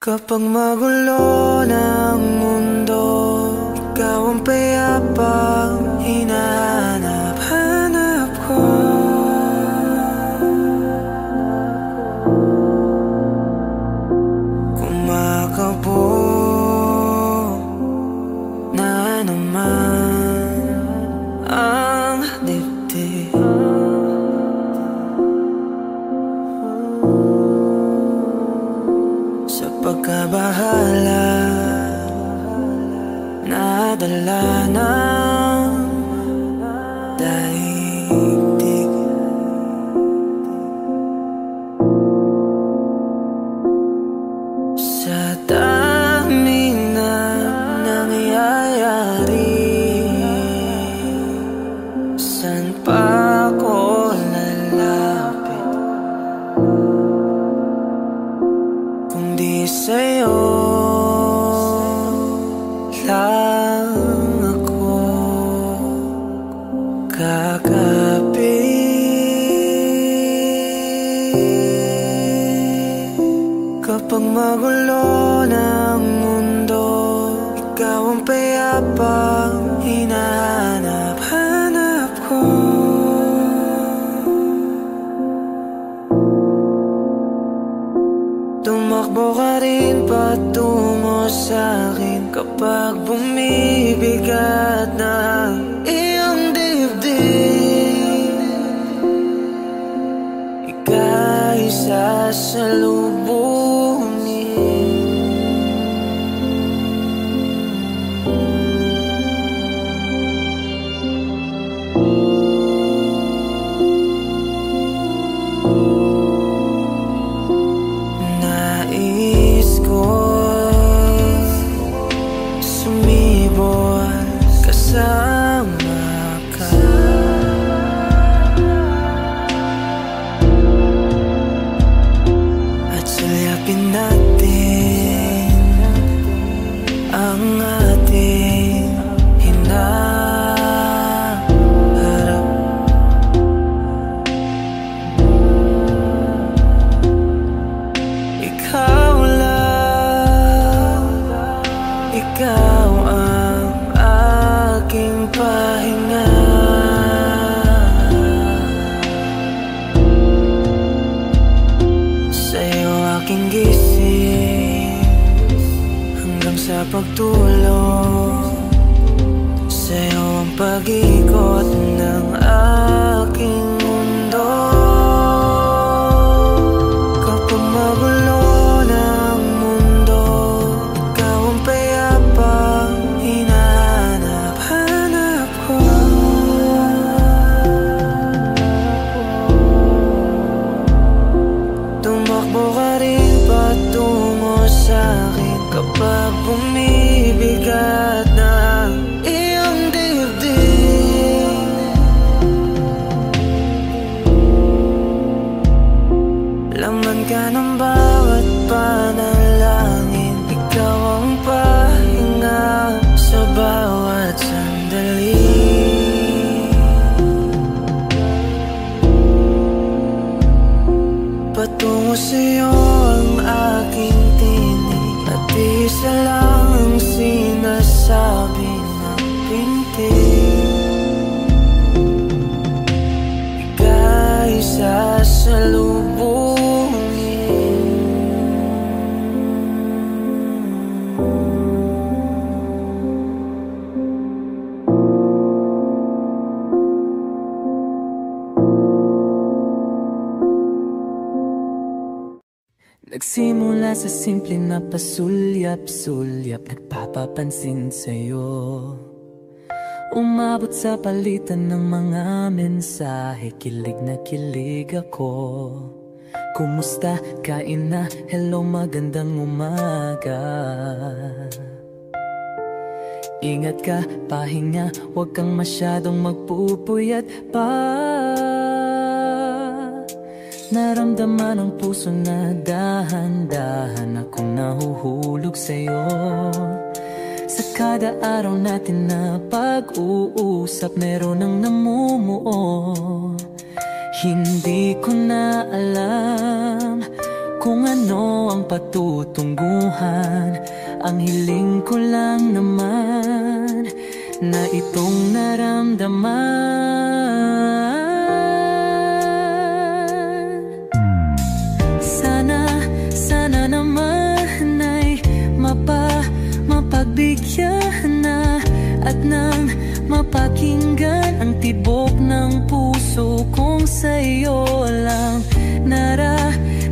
Kapag magulo ng mundo, ikaw ang payapang hinahanap-hanap ko. Kumakabo na naman ang dibdib. Sa pagkabahala, nadala ng daigdig. Sa dami na nangyayari, saan pa ko lalapit kundi sa'yo lang ako kakapit. Kapag magulo ng mundo, ikaw ang payapang hinahanap-hanap ko. Tumakbo ka rin patungo sa'kin kapag bumibigat na iyong dibdib. Ika'y sasalubungin. Nais ko sumibol kasama ka. At sulyapin natin ang ating hinaharap. Ikaw lang, ikaw ang aking pahinga. Sa'yo aking gising hanggang sa pagtulog. Sa'yo ang pag-ikot ng aking mundo. Kapag magulo ng mundo, ikaw ang payapang hinahanap-hanap ko. Tumakbo ka rin patungo sa'kin kapag bumibigat na iyong dibdib. Laman ka ng bawat panalangin, ikaw ang pahinga sa bawat sandali. Patungo sa'yo ang aking tinig, at isa lang ang sinasabi ng pintig. Ika'y sasalubungin. Nagsimula sa simple na pasulyap-sulyap, nagpapapansin sa'yo. Umabot sa palitan ng mga mensahe, kilig na kilig ako. Kumusta? Kain na? Hello, magandang umaga. Ingat ka, pahinga, huwag kang masyadong magpupuyat pa. Naramdaman ang puso na dahan-dahan akong nahuhulog sa'yo. Sa kada araw natin na pag-uusap, meron ang namumuo. Hindi ko na alam kung ano ang patutunguhan. Ang hiling ko lang naman na itong naramdaman. Sana naman ay mapagbigyan na at nang mapakinggan ang tibok ng puso kong sa'yo lang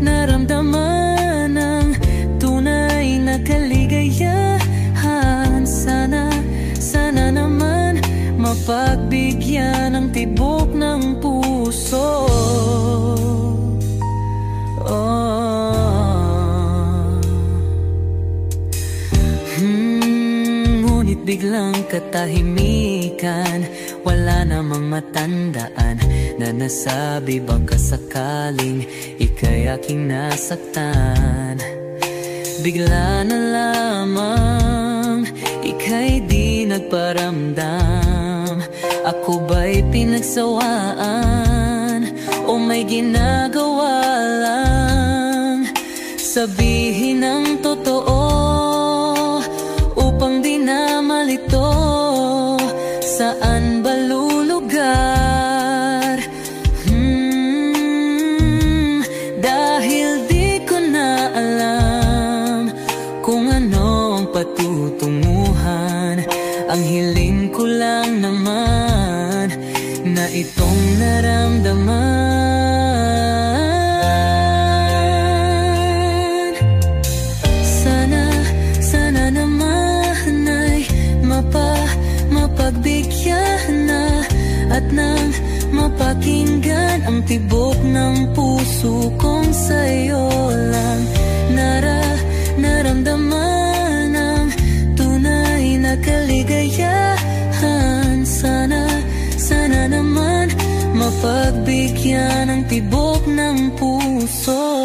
naramdaman ang tunay na kaligayahan. Sana naman mapagbigyan ang tibok ng puso. Ngunit biglang katahimikan, wala namang matandaan na nasabi baka sakaling ika'y aking nasaktan. Bigla na lamang ika'y di nagparamdam. Ako ba'y pinagsawaan o may ginagawa lang? Sabihin ang totoo upang di na malito. Saan ba lulugar? Dahil di ko na alam kung ano ang patutunguhan. Ang hiling ko lang naman na itong naramdaman. Sana naman ay mapagbigyan na at nang mapakinggan ang tibok ng puso kong sa'yo lang naramdaman ang tunay na kaligayahan. Sana naman mapagbigyan ang tibok ng puso.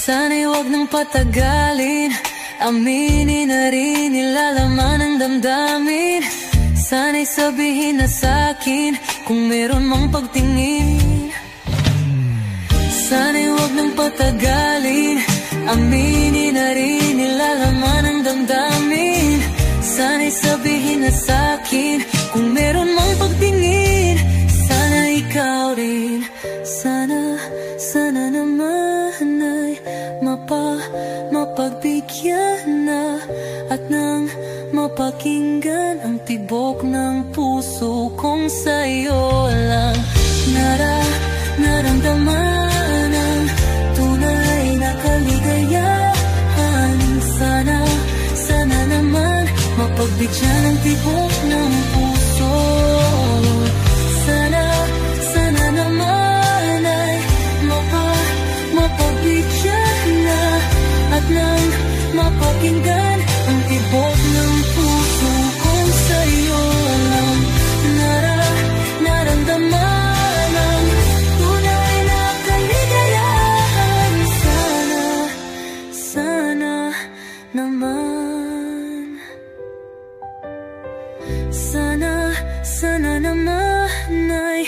Sana'y wag nang patagalin, aminin na rin nilalaman ng damdamin. Sana'y sabihin na sa'kin kung meron mang pagtingin. Sana'y wag nang patagalin, aminin na rin nilalaman ng damdamin. Sana'y sabihin na sa'kin kung meron mang pagtingin. Sana ikaw rin, sana naman ay mapagbigyan na at nang mapakinggan ang tibok ng puso kong sa'yo lang naramdaman ang tunay na kaligayahan. Sana naman mapagbigyan ang tibok ng puso. Sana naman ay mapagbigyan na at nang mapakinggan ang tibok ng puso kong sa'yo lang naramdaman ang tunay na kaligayahan. Sana naman, sana naman ay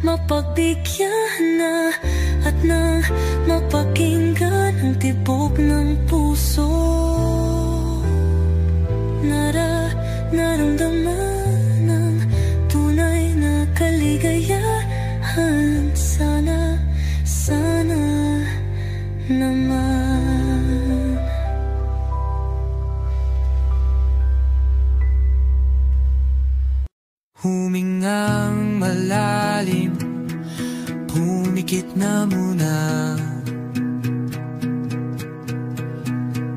mapagbigyan na at nang mapakinggan ang tibok ng puso. Naramdaman ang tunay na kaligayahan. Sana naman. Humingang malalim, pumikit na muna,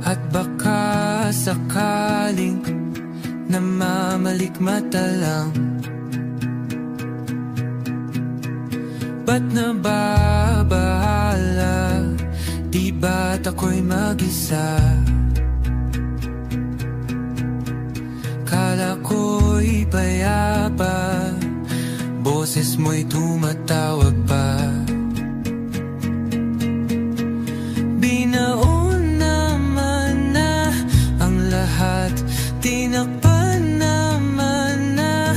at baka sakaling namamalikmata lang. Ba't nababahala? Di ba't ako'y mag-isa? Kala ko'y payapa, boses mo'y tumatawag pa. Binaon naman na ang lahat, tinakpan naman na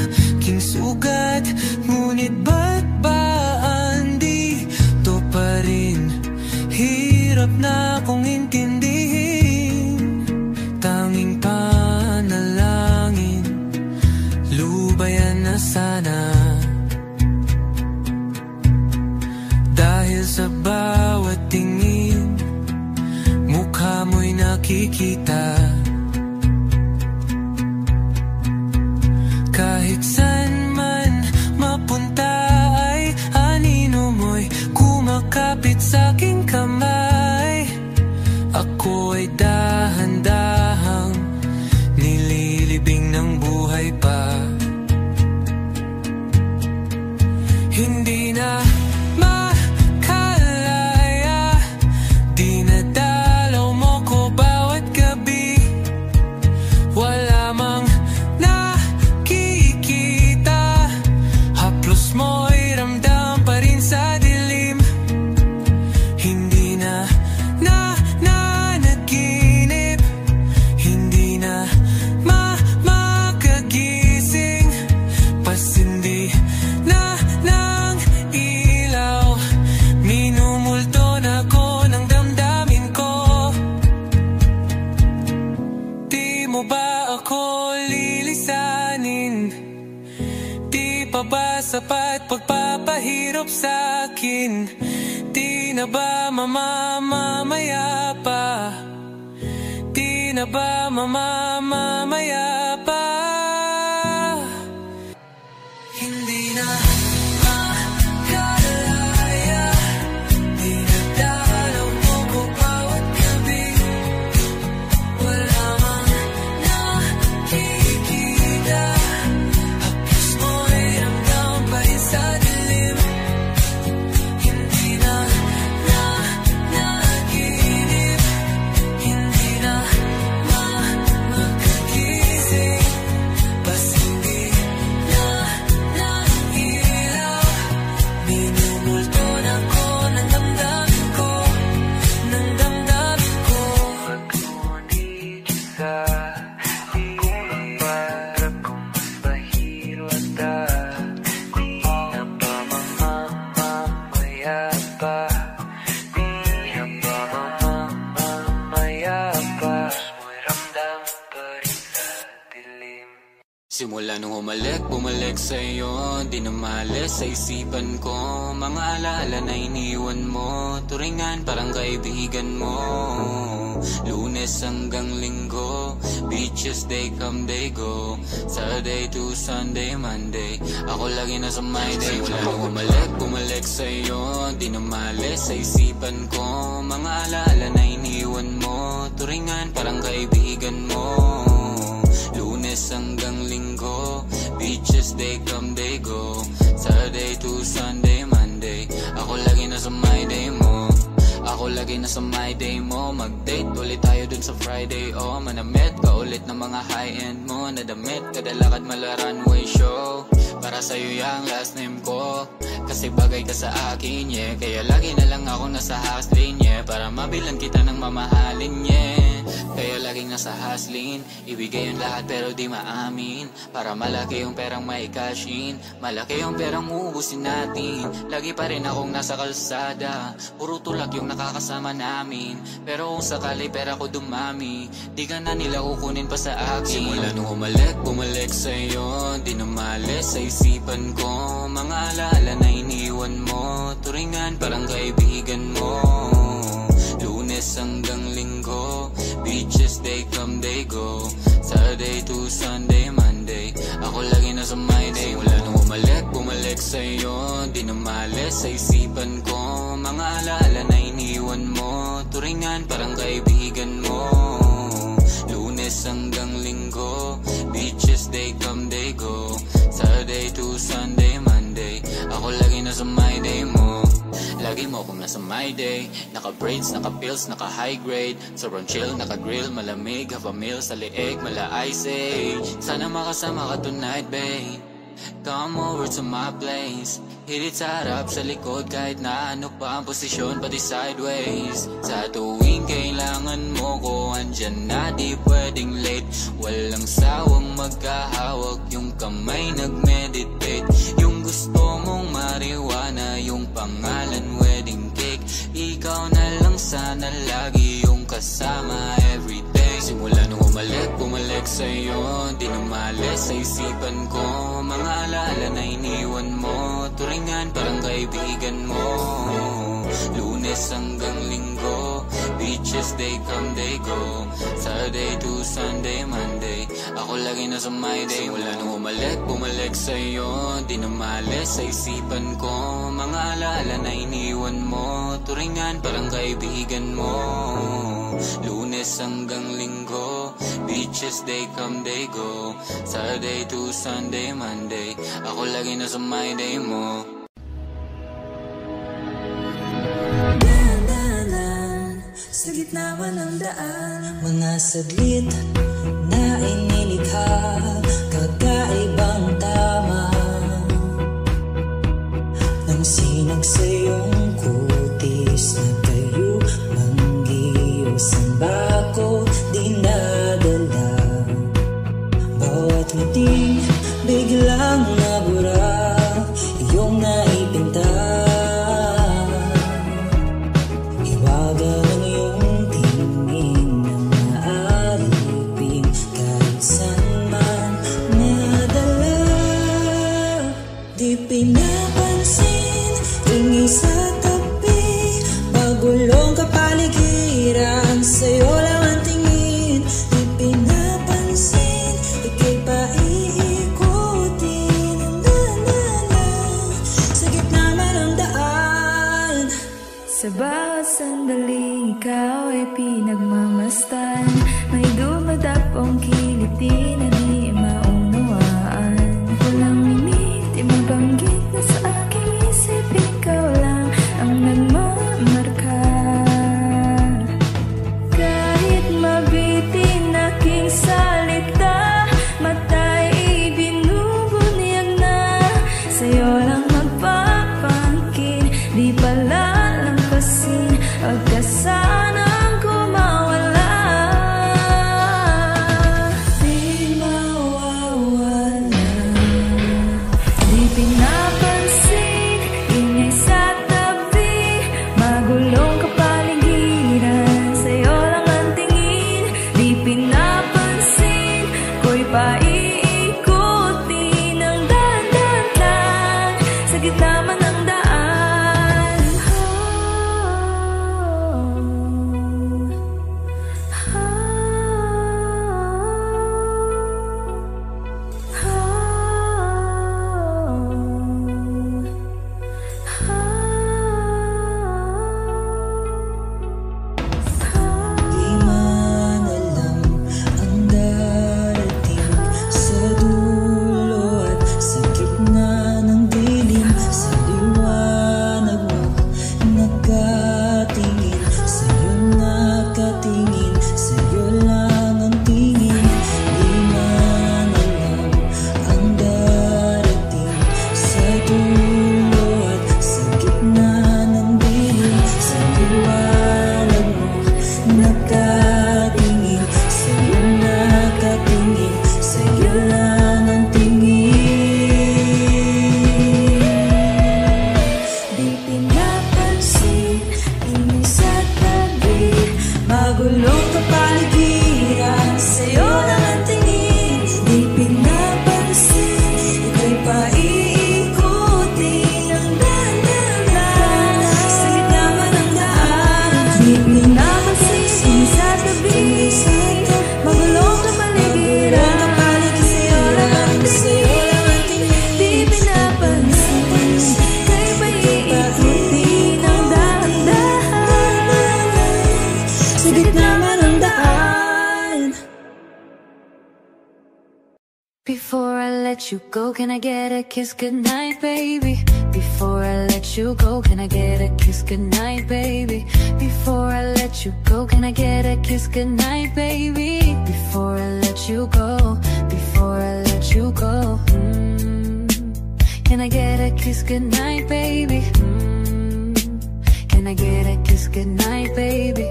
makikita. Kahit saan man mapunta ay anino mo'y kumakapit sa aking kamay. Ako ay dahan-dahang nililibing ng buhay pa. Hindi na makalaya, dinadalaw mo ko bawat gabi. Wala mang nakikita, haplos mo'y ramdam pa rin sa dilim. Hindi na nanaginip, hindi na makagising, pasindi na ng ilaw. Minumulto na ko ng damdamin ko. Di mo ba ako lilisanin? Di pa ba sapat pagpapahirap sa akin? Di na ba mamamaya pa? Di na ba mamamaya pa? Hindi na makalaya, dinadalaw mo ko bawat gabi. Wala mang nakikita, haplos mo'y ramdam pa rin sa dilim. Hindi na nanaginip, hindi na makagising, pasindi na ng ilaw. Minumulto na ko ng damdamin ko, ng damdamin ko. Pag-ngunit sa dilim, para kung mas bahiro at di na ba mamamaya pa? Di na ba mamamaya pa? Mo'y ramdam pa rin sa dilim. Simula nung bumalik sa'yo, di na maalis sa isipan ko. Mga alaala na iniwan mo, turingan parang kaibigan mo. Lunes hanggang Linggo, beaches they come they go. Saturday to Sunday, Monday, ako lagi nasa my day. Simula nung bumalik sa'yo, di na maalis sa isipan ko. Mga alaala na iniwan mo, turingan parang kaibigan mo. Lunes hanggang Linggo, beaches they come they go. Saturday to Sunday, Monday, ako lagi nasa my day mo. Ako lagi nasa my day mo. Mag-date ulit tayo dun sa Friday. Oh, manamit ka ulit ng mga high-end mo. Nadamit, kadalakad mala runway show. Para sa'yo yung last name ko, kasi bagay ka sa akin, yeah. Kaya lagi na lang ako nasa hustling, yeah. Para mabilang kita ng mamahalin, yeah. Kaya laging nasa hustling, ibigay yung lahat pero di maamin. Para malaki yung perang may cashin, malaki yung perang uubusin natin. Lagi pa rin akong nasa kalsada, puro tulak yung nakakasama namin. Pero kung sakali pera ko dumami, di ka na nila kukunin pa sa akin. Simula nung bumalik sa'yo, di na maalis sa isipan ko. Mga alaala na iniwan mo, turingan parang kaibigan mo. Lunes hanggang Linggo, beaches they come they go. Saturday to Sunday, Monday, ako lagi nasa my day. Simula nung bumalik sa'yo, di na maalis sa isipan ko. Mga alaala na iniwan mo, turingan parang kaibigan mo. Lunes hanggang Linggo, beaches they come they go. Saturday to Sunday, Monday, ako lagi nasa my day mo. Lagi mo akong nasa my day. Naka-braids, naka-pills, naka-high grade. Sobrang chill, naka-grill, malamig. Half a meal sa leeg, mala ice age. Sana makasama ka tonight, babe. Come over to my place. Hit it sa harap, sa likod, kahit na ano pa ang posisyon, pati sideways. Sa tuwing kailangan mo ko, andyan na, di pwedeng late. Walang sawang magkahawak, yung kamay nag-meditate. Yung gusto mong marijuana, yung pangalan wedding cake. Ikaw na lang sana lagi yung kasama everyday. Simula nung bumalik sa'yo, di na maalis sa isipan ko. Mga alaala na iniwan mo, turingan parang kaibigan mo. Lunes hanggang Linggo, beach Bitches, they come, they go. Saturday to Sunday, Monday, ako lagi na sa my day. Simula nung bumalik sa'yo, di na maalis sa isipan ko. Mga alaala na iniwan mo, turingan parang kaibigan mo. Lunes hanggang Linggo, beaches they come, they go. Saturday to Sunday, Monday, ako lagi na sa my day mo. Sa gitna man ng daan, mga saglit na inilikha, kakaibang tama ng sinag sa iyong kutis na tayo manggiyos ang bako dinadala. Bawat ngiting biglang nabura, iyong naipinta. Pinapansin, ingay sa tabi, pagulong kapaligiran, sa'yo lang ang tingin. Di pinapansin, ika'y paiikutin ang daan, sa gitna man ang daan. Sa bawat sandaling ikaw ay pinagmamastan, may dumadapong kiliti na di maunawaan. Walang mabanggit na sa aking isip, ikaw lang ang nagmamarka. Kahit mabitin aking salita, mata'y ibinubunyag na, sa'yo lang magpapangkin, di pala lampasin, pagkasanang kumawala. Di mawawala. Pinapansin, ingay sa tabi, magulong kapaligiran, sa'yo lang ang tingin. Di pinapansin, ko'y paiikutin ang daan-daan, sa gitna man ng daan. Magulong kapaligiran, sa'yo lang ang tingin. Di pinapansin, ika'y paiikutin ang daan-daan, sa gitna man ng daan. Di pinapansin, sa tabi, magulong kapaligiran, sa'yo lang ang tingin. Di pinapansin, ika'y paiikutin ang daan-daan, sa gitna man ng daan. Before I let you go, can I get a kiss goodnight, baby? Before I let you go, can I get a kiss goodnight, baby? Before I let you go, can I get a kiss goodnight, baby? Before I let you go, before I let you go, can I get a kiss goodnight, baby? Can I get a kiss goodnight, baby?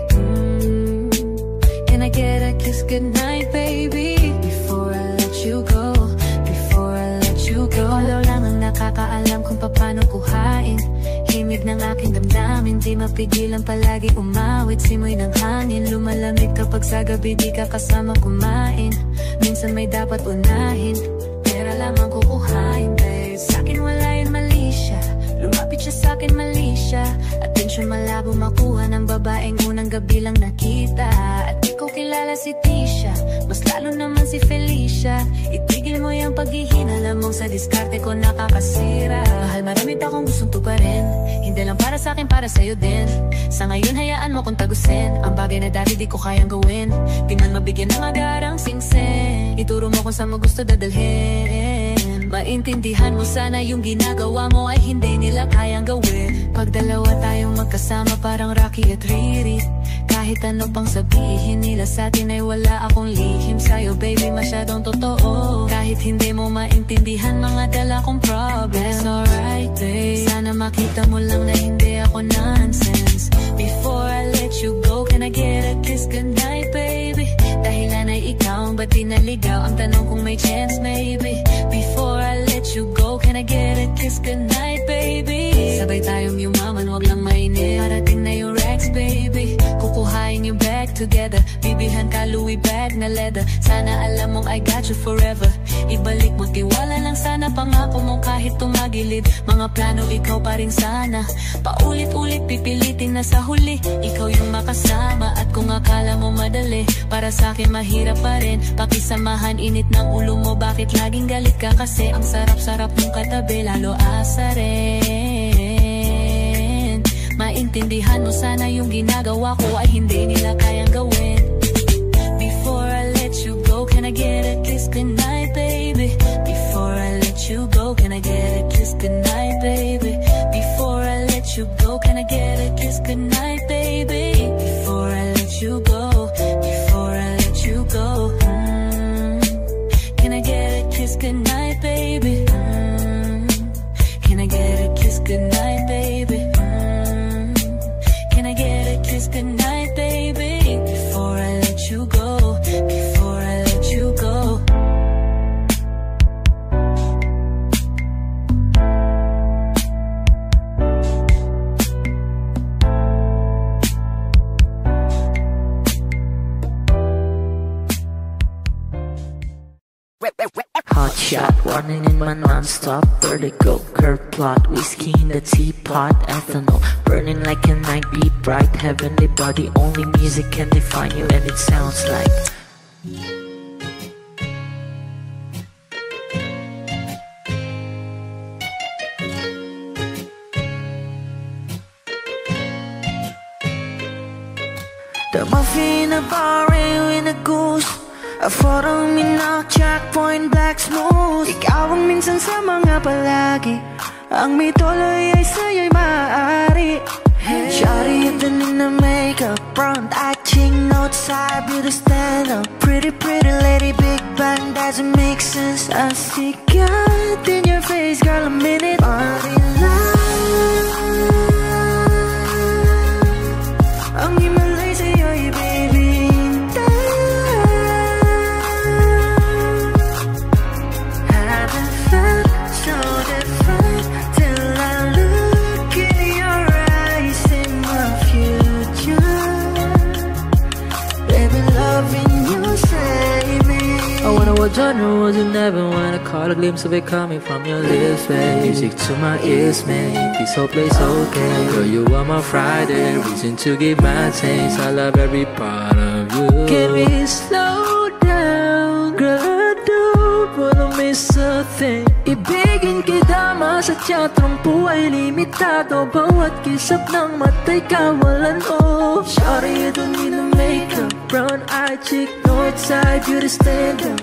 Can I get a kiss goodnight, baby? Before I let you go, before I let you go. Ikaw lang ang nakakaalam kung paano kuhain himig ng aking damdamin, di mapigilan palagi umawit. Simoy ng hangin, lumalamig kapag sa gabi di ka kasama kumain. Minsan may dapat unahin, pera lamang kukuhain, babe. Sa'kin wala yun mali siya, lumapit siya sa'kin mali siya, atensyon malalim. malabo makuha ng babaeng unang gabi lang nakita. At di ko kilala si Tisha, mas lalo naman si Felicia. Itigil mo yung paghihinala mong sa diskarte ko nakakasira. Mahal, marami pa akong gustong tuparin, hindi lang para sa akin, para sa'yo din. Sa ngayon hayaan mo kong tagusin ang bagay na dati di ko kayang gawin. Di man mabigyan ng agarang singsing, ituro mo kung saan mo gusto dadalhin. Maintindihan mo sana yung ginagawa mo ay hindi nila kayang gawin. Pag dalawa tayong magkasama parang Rocky at Riri. Kahit ano pang sabihin nila sa'tin ay wala akong lihim sa'yo, baby, masyadong totoo. Kahit hindi mo maintindihan mga dala kong problems. Alright, babe, sana makita mo lang na hindi ako nonsense. Before I let you go, can I get a kiss goodnight, baby? Dahilan ay ikaw, ba't di naligaw? Ang tanong kung may chance, maybe. Before I let you go, can I get a kiss goodnight, baby? Sabay tayong yumaman, wag lang mainit. Parating na yung Rex, baby. Kukuhain yung bag together. Bibilhan ka Louis bag na leather. Sana alam mong I got you forever. Ibalik mo tiwala lang sana, pangako mong kahit tumagilid. Mga plano ikaw pa rin sana. Paulit-ulit pipilitin na sa huli ikaw yung makasama. At kung akala mo madali, para sa akin mahirap pa rin. Pakisamahan init ng ulo mo, bakit laging galit ka? Kasi ang sarap-sarap mong katabi, lalo asa rin. Maintindihan mo sana yung ginagawa ko ay hindi nila kayang gawin. Before I let you go, can I get a kiss goodnight, baby? Before I let you go, can I get a kiss goodnight, baby? Before I let you go, can I get a kiss goodnight, baby? Before I let you go, before I let you go, can I get a kiss goodnight, baby? Can I get a kiss goodnight, baby? Can I get a kiss goodnight, baby? Before I let you go, before I let you go. Hot shot, running in my non-stop vertigo. Curve plot, whiskey in the teapot, ethanol burning like a night beat, bright heavenly body. Only music can define you, and it sounds like the muffin, a bar, in a goose. A photo mina, checkpoint, black smooth. Ikaw ang minsan sa mga palagi, ang may tuloy ay sa'yo'y maaari. Shawty, even in the makeup, front eye, ching, outside, beauty stand up. Pretty, pretty lady, big bang, doesn't make sense. I see God in your face, girl, a minute. Body love, ang himalay sa'yo'y baby. Genre was you never when I caught a glimpse of it coming from your lips, babe. Music to my ears, man, this whole place okay. Girl, you are my Friday, reason to give my taste. I love every part of you. Can we slow down, girl, I don't wanna miss a thing. Ibigin kita, masadya trumpo ay limitado. Bawat kisap ng mata'y kawalan, oh. Shawty, you don't need no makeup, brown eye chick, north side, beauty stand up.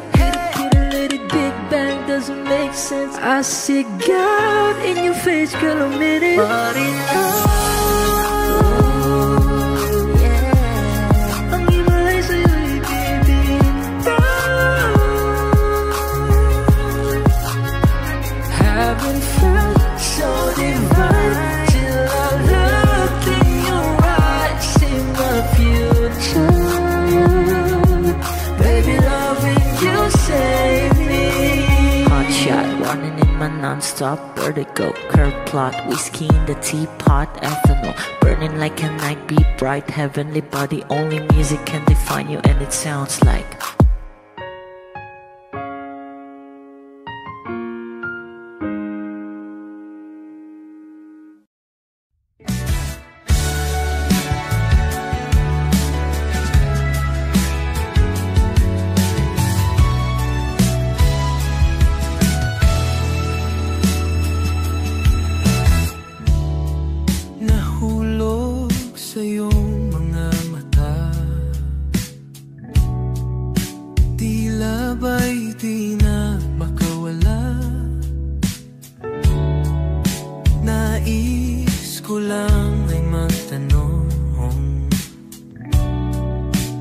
Big bang doesn't make sense. I see God in your face, girl, a minute. Body love, yeah. Ang himalay sa'yo'y baby. Haven't felt so divine till I looked in your eyes, in my future. Baby, loving you save me. Hot shot, running in my non-stop vertigo. Curve plot, whiskey in the teapot, ethanol burning like a night beat, bright heavenly body. Only music can define you, and it sounds like sa iyong mga mata, tila ba'y di na makawala. Nais ko lang ay magtanong,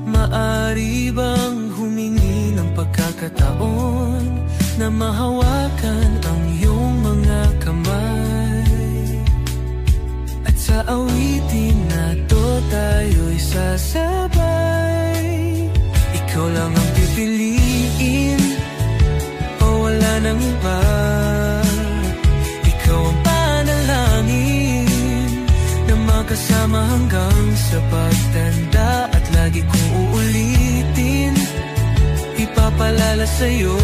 maari bang humingi ng pagkakataon na mahawakan ang iyong mga kamay? At sa awitin na to tayo'y sasabay. Ikaw lang ang pipiliin o wala nang iba. Ikaw ang panalangin na makasama hanggang sa pagtanda. At lagi kong uulitin, ipapalala sa'yo.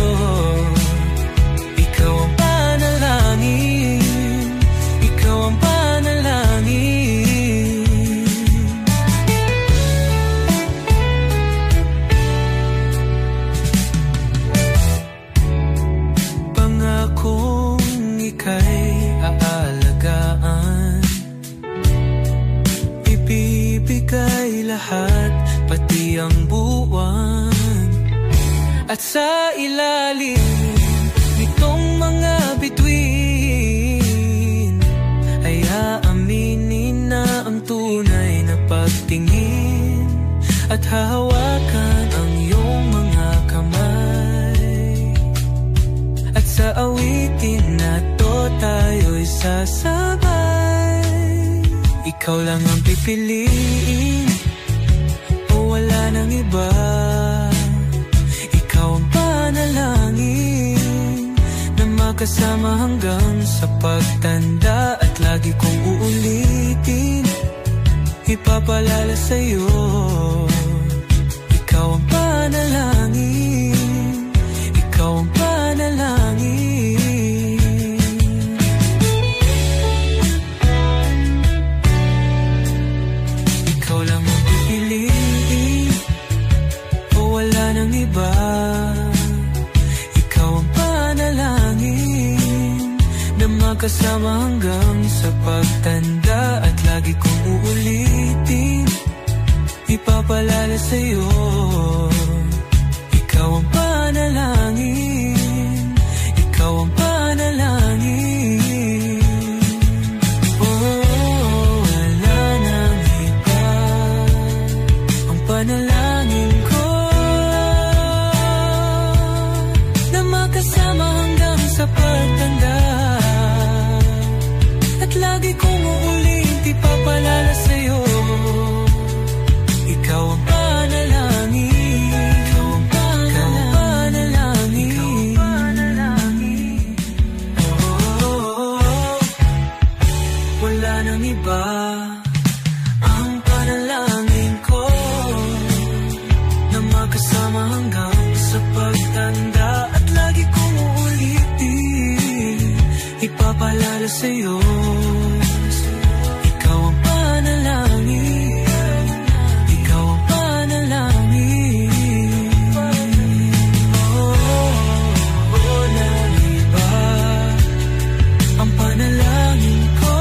Ikaw ang panalangin, ikaw ang panalangin. Pangakong ika'y aalagaan, ibibigay lahat, pati ang buwan. At sa ilalim nitong mga bituin ay aaminin na ang tunay na pagtingin. At hahawakan ang iyong mga kamay. At sa awitin na to tayo'y sasabay. Ikaw lang ang pipiliin o wala nang iba. Ikaw ang panalangin na makasama hanggang sa pagtanda. At lagi kong uulitin, ipapalala sa'yo. Ikaw ang panalangin, ikaw ang panalangin. Ikaw lang ang pipiliin o wala nang iba. Ikaw ang panalangin na makasama hanggang sa pagtanda. At lagi kong uulitin, ipapalala sa'yo. Ikaw ang panalangin, ikaw ang panalangin. Oh, wala nang iba. Ang panalangin ko na makasama hanggang sa pagtanda. At lagi kong uulit, ipapalala sa'yo. Ikaw ang panalangin, ikaw ang panalangin, ikaw ang panalangin. Oh, wala nang iba. Ang panalangin ko na makasama hanggang sa pagtanda. At lagi kong uulitin, ipapalala sa'yo. Ikaw ang panalangin, ikaw ang panalangin. Oh, walang iba. Ang panalangin ko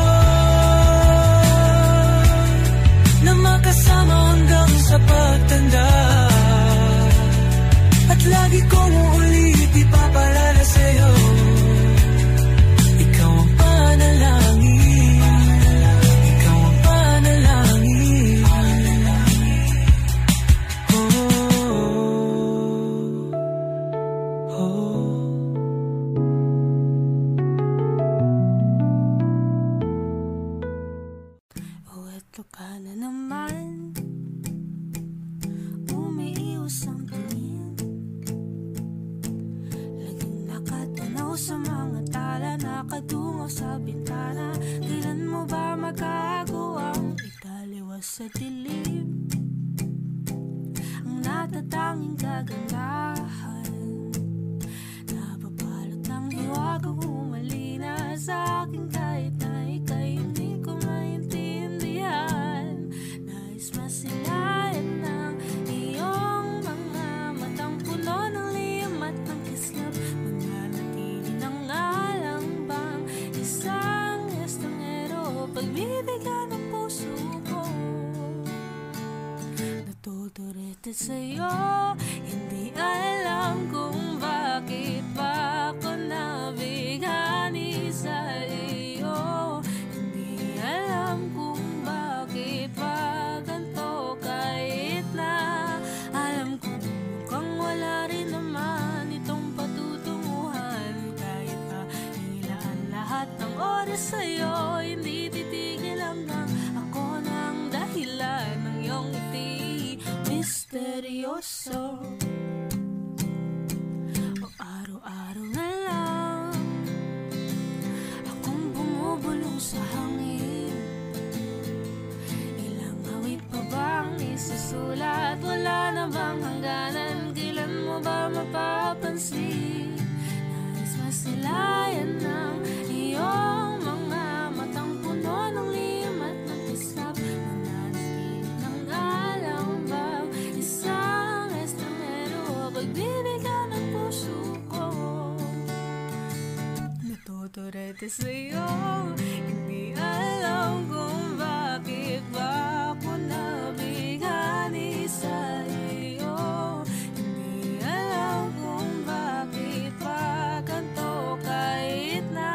na makasama hanggang sa pagtanda. At lagi kong uulit, ipapalala sa'yo. Ikaw ang panalangin, ikaw ang panalangin. Oh, oh. Oh, eto ka na naman, umiiwas ang tingin. Laging nakatanaw sa mga tala, nakadungaw sa bintana. Kailan mo ba magagawang italiwas sa dilim ang natatanging kagandahan? Nababalot ng hiwagang humalina sa akin kahit na ika'y hindi ko maintindihan. Nais masilayan ng iyong mga matang puno ng liyam at ng kislap. Mananatili ng alang bang isang estranghero, pagbibigyan ng puso ko. dati sa'yo. Hindi alam kung bakit pa ako nabighani sa iyo. Hindi alam kung bakit pa ganito, kahit na alam ko mukhang wala rin naman itong patutunguhan. Kahit pa ilaan lahat ng oras sa'yo, hindi titigil hanggang ako ng dahilan ng iyong ngiti. Misteryoso, o araw-araw na lang akong bumubulong sa hangin. Ilang awit pa bang isusulat? Wala na bang hangganan? Kailan mo ba mapapansin? Nais masilayan ng iyong mga matang puno ng lihim at ng kisap. Nananatili ng alam bang isang estranghero? Pagbibigyan ng puso ko, natuturete sa'yo. Hindi alam kung bakit ba ako nabighani sa iyo. Hindi alam kung bakit pa ganito, kahit na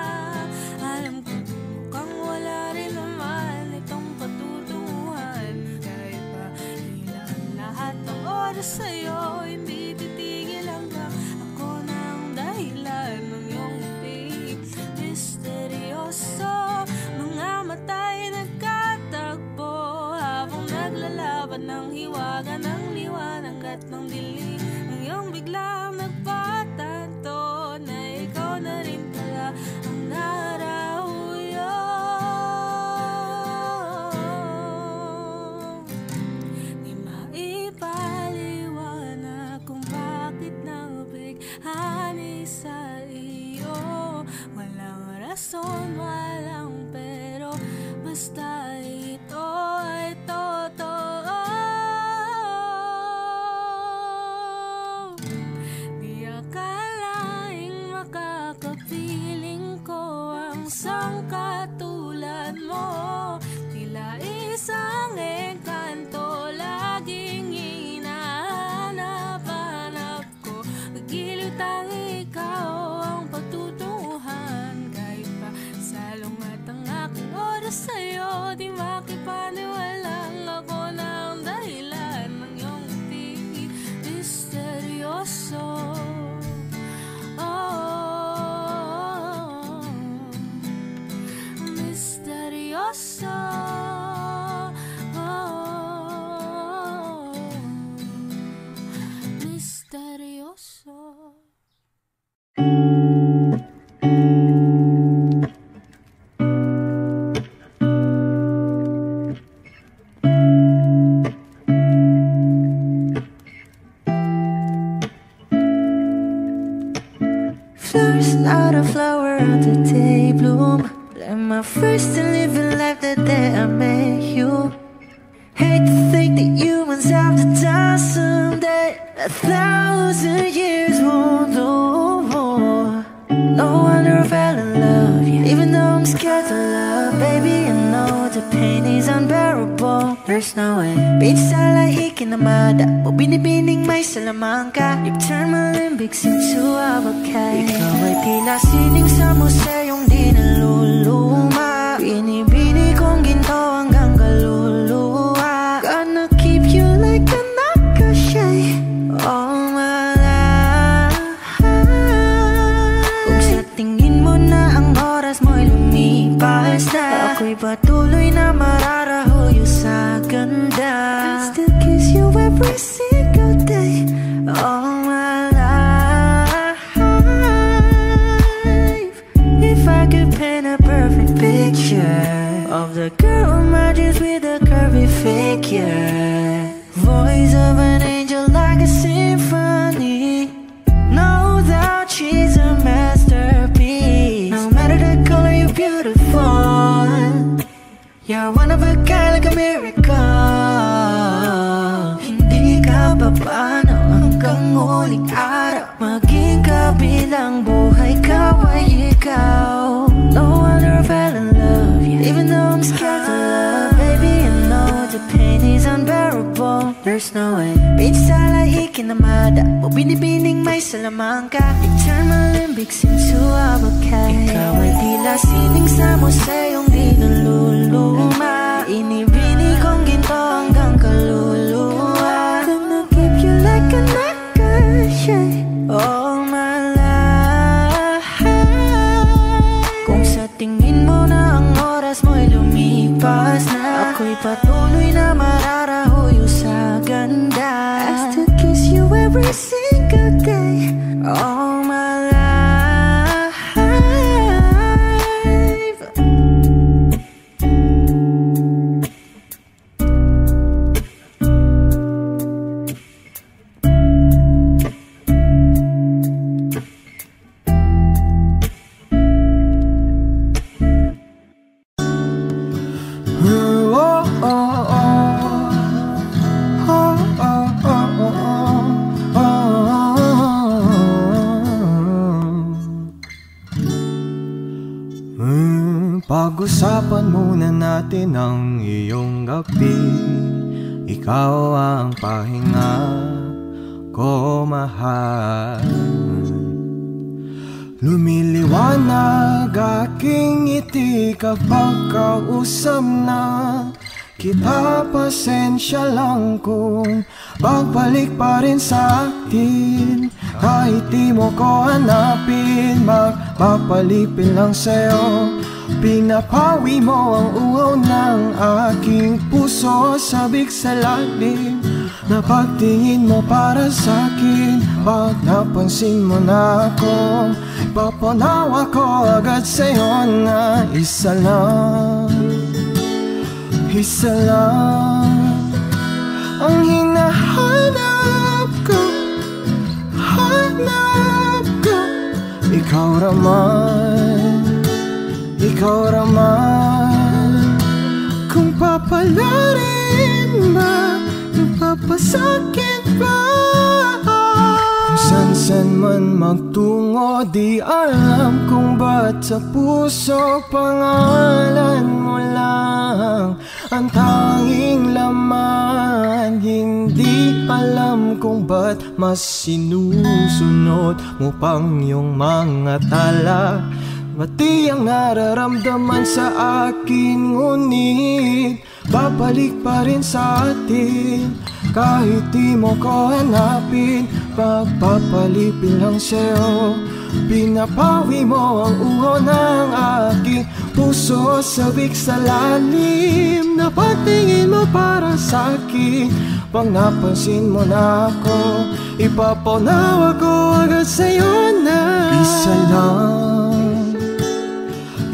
alam ko mukhang wala rin naman itong patutunguhan. Kahit pa ilan lahat ng oras sa'yo, hindi titigil hanggang ako ng dahilan ng iyong ngiti. Misteryoso, mga mata'y nagkatagpo habang naglalaban ng hiwaga ng liwanag at ng dilim. Ngayong biglang nagpatanto na ikaw na rin pala ang narahuyo. Di maipaliwanag kung bakit nabighani sa iyo. Walang rason, walang pero, basta ito ay totoo. Di akalaing makakapiling ko ang sangkatulad mo. Tila isang engkanto, laging hinahanap-hanap ko. Magiliw tang ikaw ang patutunguhan. Kahit pa salong at ang aking oras sa'yo, di makipaniwalang ako ng dahilan ng iyong ngiti. Misteryoso, oh, misteryoso, oh, misteryoso. Flowers, not a flower on the day bloom. Like my first and living life the day I met you. Hate to think that humans have the time someday. 1,000 years won't do more. No wonder I fell in love, yeah. Even though I'm scared to love, baby, I know the pain is unbearable. There's no way Pinsala ikinamada o binibining may salamang ka. You've turned my limbics into a bouquet. Ikaw ay tila sining sa museyong di naluluma. Binibini kong ginto hanggang kaluluwa. Gonna keep you like a nakashay all my life. Kung sa tingin mo na ang oras mo'y lumipas na, ako'y patuloy na mararahuyo sa ganda. I still kiss you every single day all my life. If I could paint a perfect picture of the girl on my dreams with a curvy figure, voice of an angel like a symphony, no doubt she's a masterpiece. No matter the color, you're beautiful. You're one of a kind, like a miracle. Hindi ka pa paano hanggang huling araw, maging kabilang buhay ka ay ikaw. No wonder I fell in love, yeah. Even though I'm scared to love, baby, I know the pain is unbearable. there's no way. Pinsalay ikinamada, o binibining may salamangka. You turn my limbics into a bouquet. Ikaw ay tila sining sa museyong di naluluma. Inibini kong ginto hanggang kaluluwa. Gonna keep you like a necklace, all my life. Kung sa tingin mo na ang oras mo'y lumipas na, ako'y patuloy na mararahuyo sa ganda. I still kiss you every single day, all my life. Pag-usapan muna natin ang iyong gabi. Ikaw ang pahinga ko, mahal. Lumiliwanag aking ngiti kapag kausap na kita. Pasensya lang kung pagbalik pa rin sa akin. Kahit di mo ko hanapin, magpapalipin lang sa'yo. Pinapawi mo ang uhaw ng aking puso, sabik sa lalim na pagtingin mo para sa'kin. Pag napansin mo na ako, papanawa ko agad sa'yo na isa lang ang hinahanap ko, hanap ko. Ikaw raman, kung papalarin ba, kung papasakit ba, kung san-san man magtungo, di alam kung ba't sa puso pangalan mo lang ang tanging laman. Hindi alam kung ba't mas sinusunod mo pang yung mga tala. Mati ang nararamdaman sa akin, ngunit babalik pa rin sa atin. Kahit di mo ko hanapin, pagpapalipin lang sa'yo. Pinapawi mo ang uhaw ng aking puso, sabik sa lalim na pagtingin mo para sa'kin. Pag napansin mo na ako, ipapanawa ko agad sa'yo na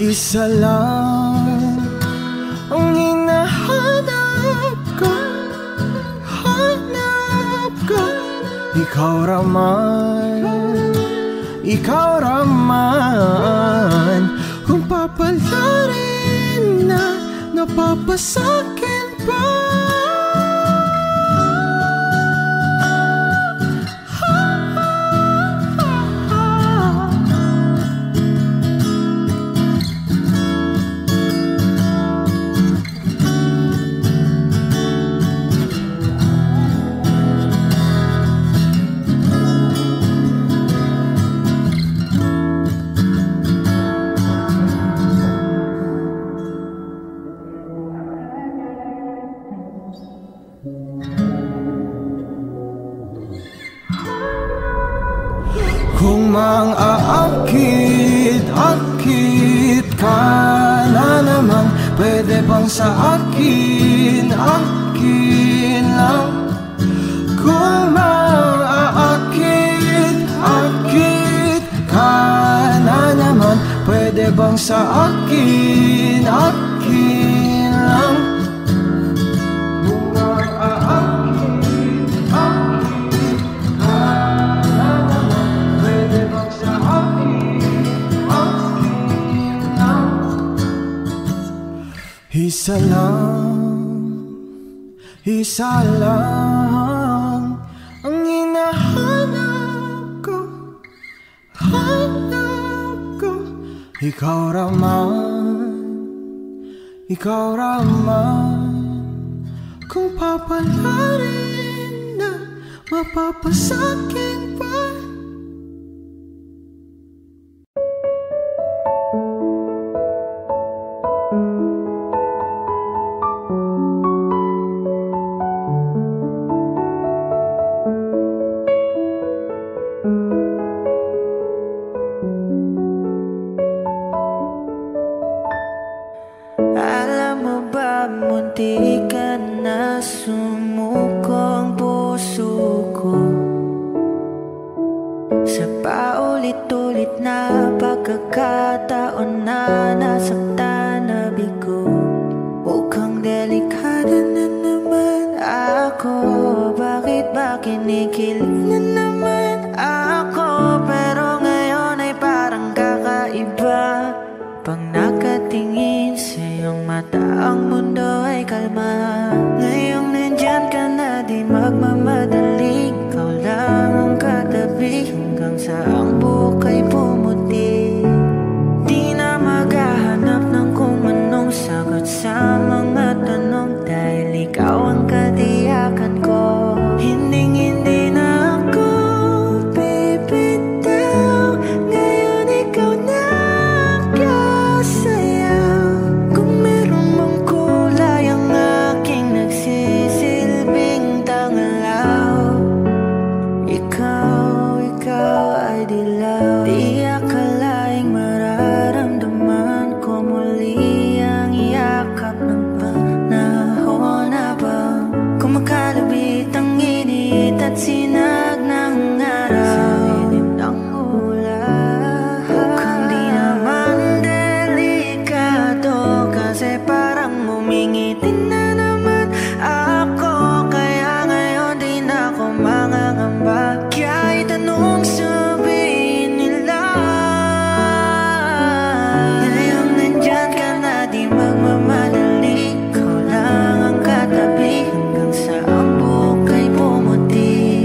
isa lang ang hinahanap ko, hanap ko. Ikaw raman, kung papalarin na napapasakin pa. Kung mang-aakit ka na naman, pwede bang sa akin lang? Kung mang-aakit ka na naman, pwede bang sa akin lang? Isa lang ang hinahanap ko, hanap ko. Ikaw raman, kung papalarin mapapasakin pa. Alam mo ba, munti ka na sumuko ang puso ko sa paulit-ulit na pagkakataon na nasaktan na bigo. Mukhang delikado na naman ako. Bakit ba kinikilig na naman ako? Pero ngayon ay parang kakaiba. Pag nakatingin sa iyong mata, ang mundo ay kalma. Ngayong nandyan ka na, di magmamadali. Ikaw lang ang katabi hanggang sa ang buhok ay pumuti. Di na maghahanap ng kung anong sagot sa mga tanong, dahil ikaw ang katiyakan ko. Hinding-hindi na ako bibitaw. Ngayon ikaw na at sinag ng araw sa ilim ng ulan. Mukhang di naman delikado, kasi parang umingitin na naman ako. Kaya ngayon di na ako mangangamba. Kahit anong sabihin nila, ngayong nandyan ka na, di magmamadali. Ikaw lang ang katabi hanggang sa ang buhok ay pumuti.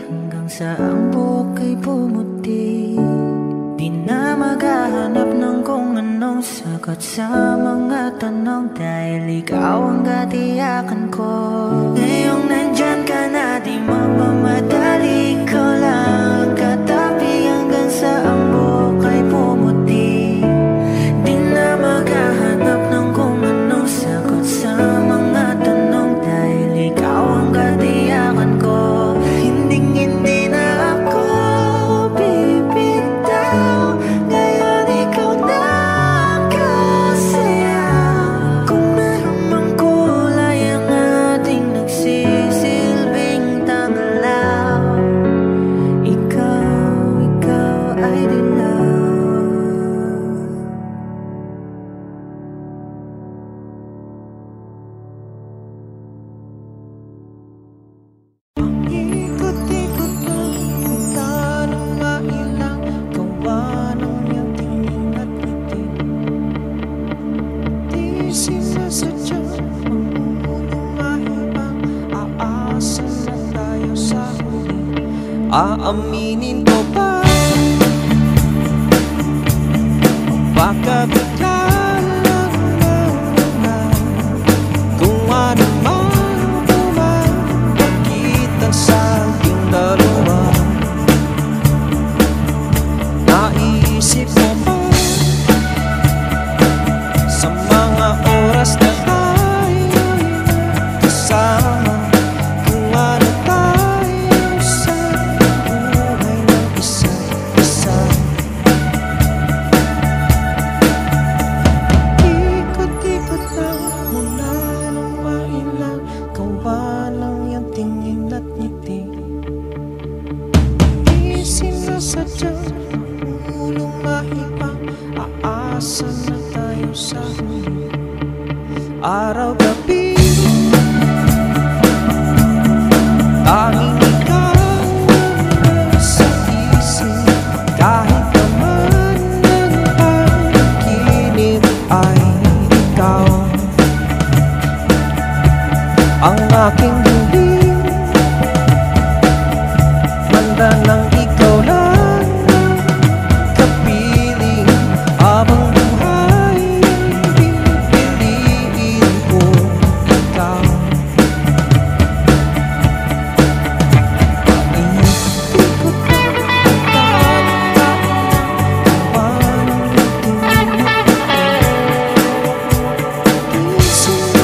Hanggang sa ang buhok ay pumuti. Di na maghahanap ng kung anong sagot sa mga tanong, dahil ikaw ang katiyakan ko. Ngayong nandyan ka na, di magmamadali. Ikaw lang ang katabi hanggang sa ang buhok ay pumuti. Di na maghahanap ng kung anong sagot sa mga tanong, dahil ikaw ang katiyakan ko. Hindi na ako bibitaw. Ngayon ikaw na kasayaw. Kung meron mang kulay ang ating nagsisilbing tanglaw, ikaw ay dilaw. Aaminin ko ba? Baka bigla lang naman kung ano man pumagitan sa ating dalawa. Naisip mo ba sa mga oras na tayo'y kasama, kung ano tayo sa buhay ng isa't isa? Asa na tayo sa huli, araw-gabi tanging ikaw sa isip. Kahit naman ng panaginip ay ikaw ang aking hiling. Banda ng ikaw lang kapiling, habang buhay pipiliin ko ikaw. Iisip ko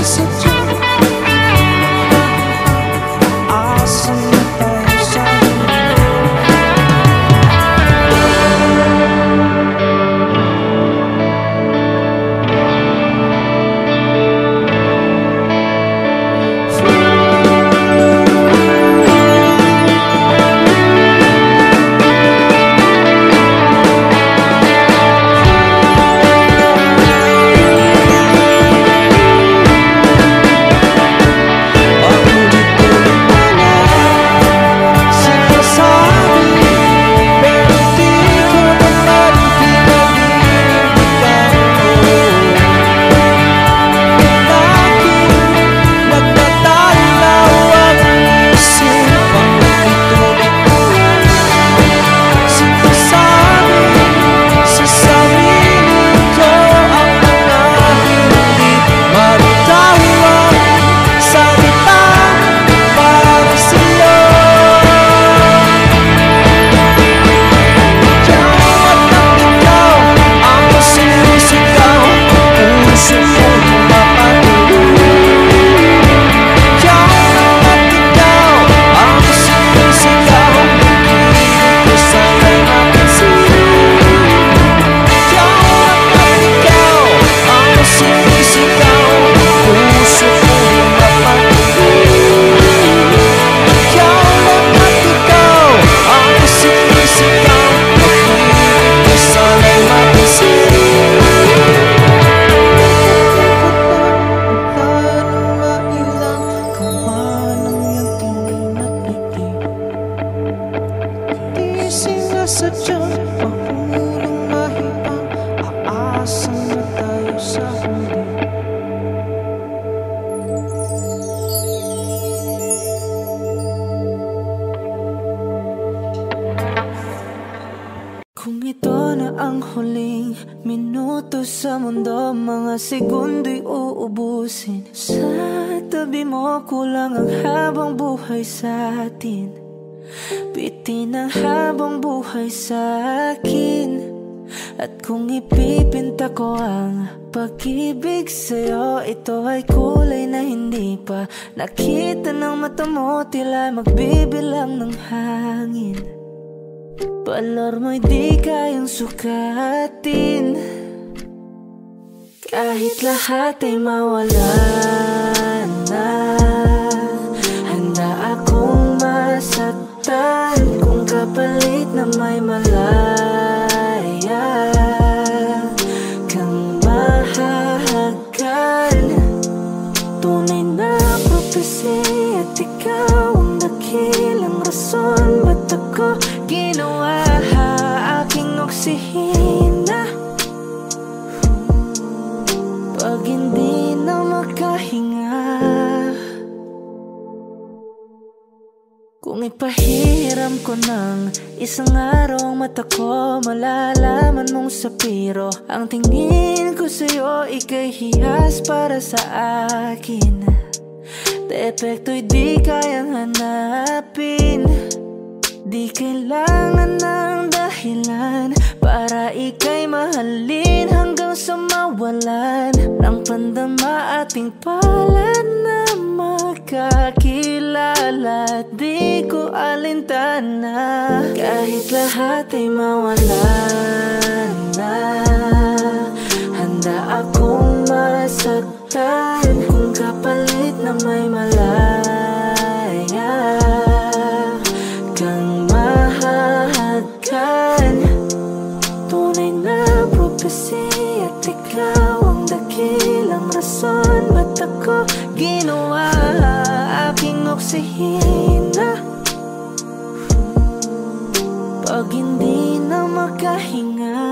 sa mundo, mga segundo'y uubusin. Sa tabi mo, kulang ang habang buhay sa atin. Bitin ang habang buhay sa akin. At kung ipipinta ko ang pag-ibig sa'yo, ito ay kulay na hindi pa nakita ng mata mo, tila magbibilang ng hangin. Balor mo'y di kayang sukatin. Kahit lahat ay mawala na, handa akong masaktan kung kapalit na may malaya kang mahahagan. Tunay na prophecy at ikaw ang dakilang rason ba't ako ginawa aking oksihina. Pag hindi na makahinga, kung ipahiram ko ng isang araw mata ko, malalaman mong sapiro ang tingin ko sa'yo, ika'y hiyas para sa akin. Depekto'y di kayang hanapin. Di kailangan ng dahilan para ika'y mahalin hanggang sa mawalan ng pandama ating palad na magkakilala. Di ko alintana kahit lahat ay mawalan na, handa akong masaktan kung kapalit na may malaya kang mahahagan. Tunay na prophecy at ikaw ang dakilang rason ba't ako ginawa aking oksihina. Pag hindi na makahinga,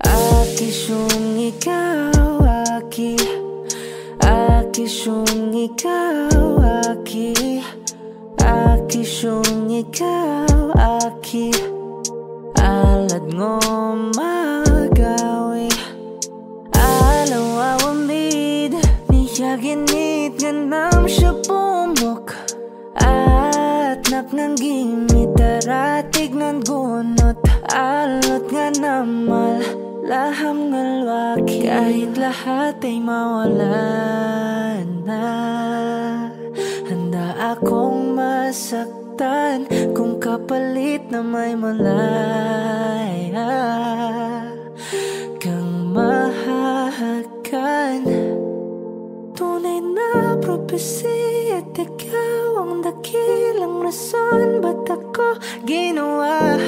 akisyong ikaw, akisyong ikaw, akisyong ikaw, alad ngo magawi alaw awamid niya ginit ganam siya pumok at napnang gimit daratig ng gunot alot nga namal laham ngalwaki kahit lahat ay mawala na. Handa akong masaktan kung kapalit na may malaya kang mahahakan. Tunay na propesya at ikaw ang dakilang rason ba't ako ginawa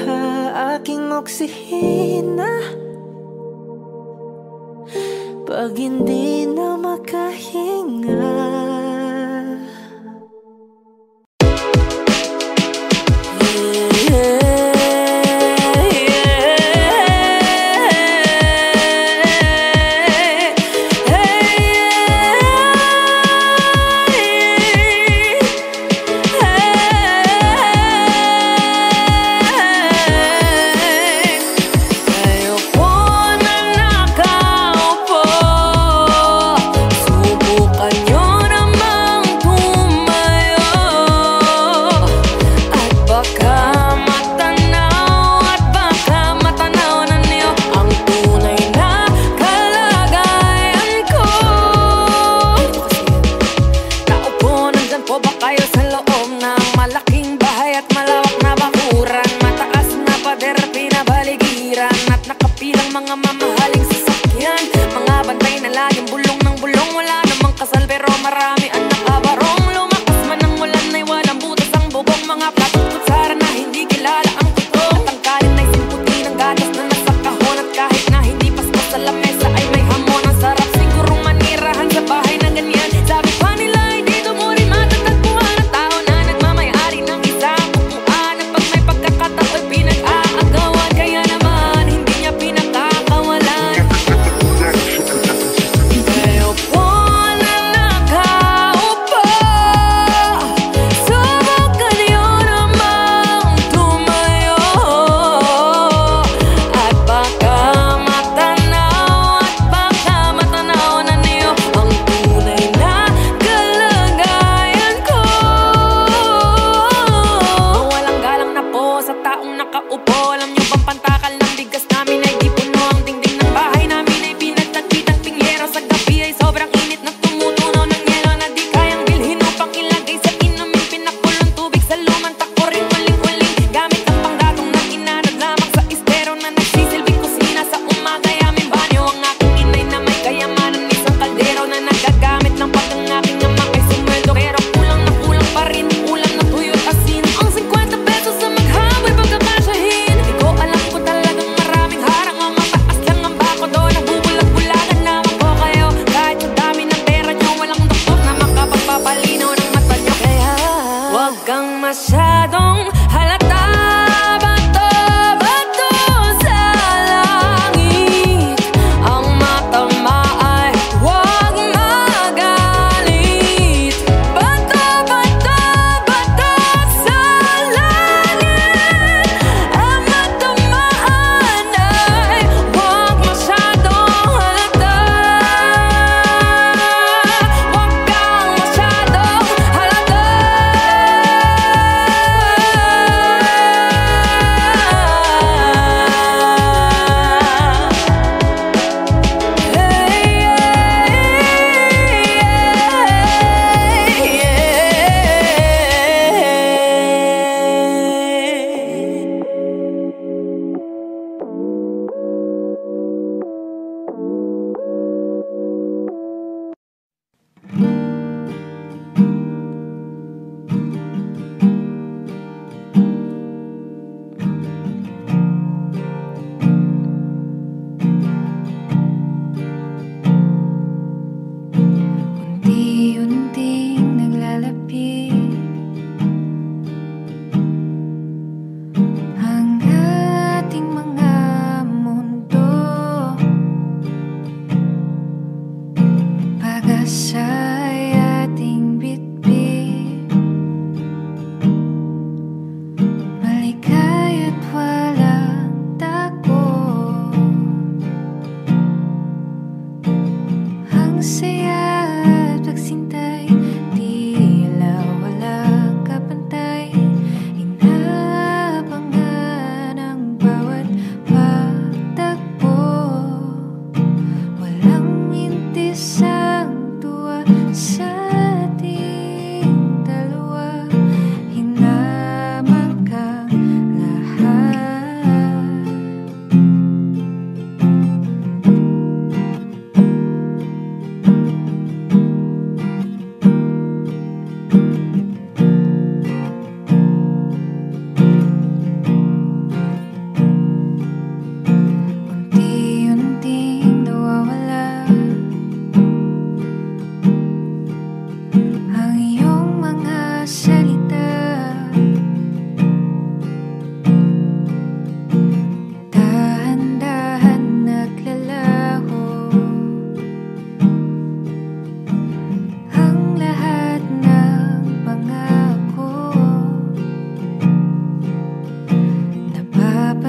aking oksihina. Pag hindi na makahinga, pinag-aagawan kaya naman hindi niya pinakakawalan.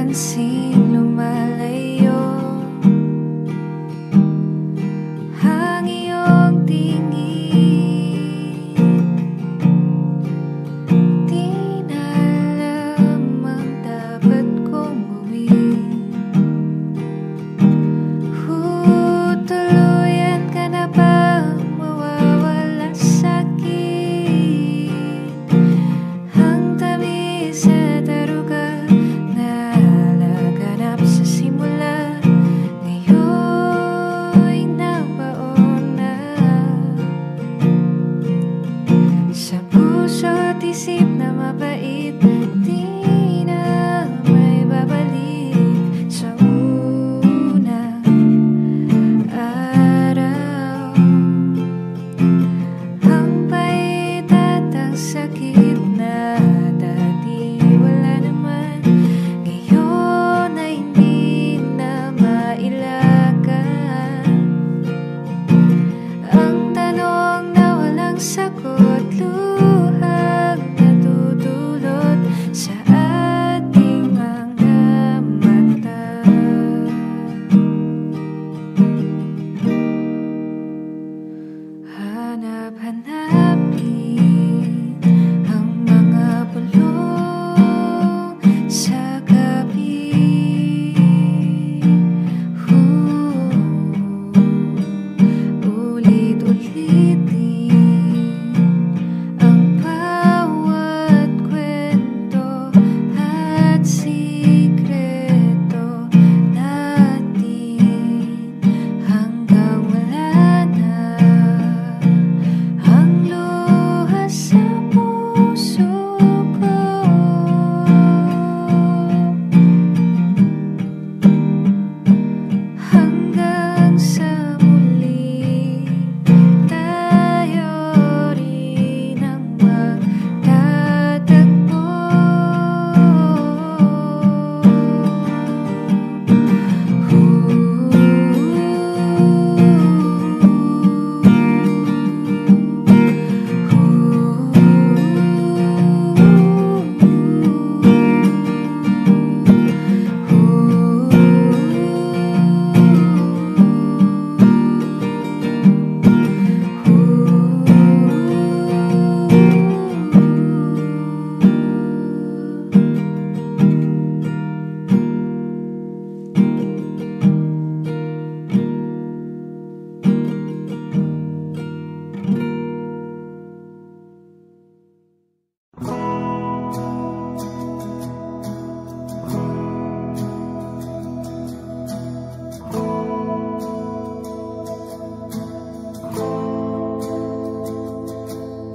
napapansin lumalayo ang iyong tingin. Di na alam ang dapat kong gawin. Tuluyan ka na bang mawawala sa'kin? Ang tamis at aruga na laganap sa simula, ngayon'y nabaon na sa puso't isip na mabait. Di na may babalik sa unang araw. Ang pait at ang sakit na dati wala naman, ngayon ay hindi na mailagan. Ang tanong na walang sagot, luhang natutulot sa ating mga mata. Hanap-hanapin ang mga bulong sa gabi. Ulit-ulitin ang bawat kwento at sikreto natin hanggang wala na ang luha sa puso ko. Hanggang sa muli tayo rin ang magtatagpo.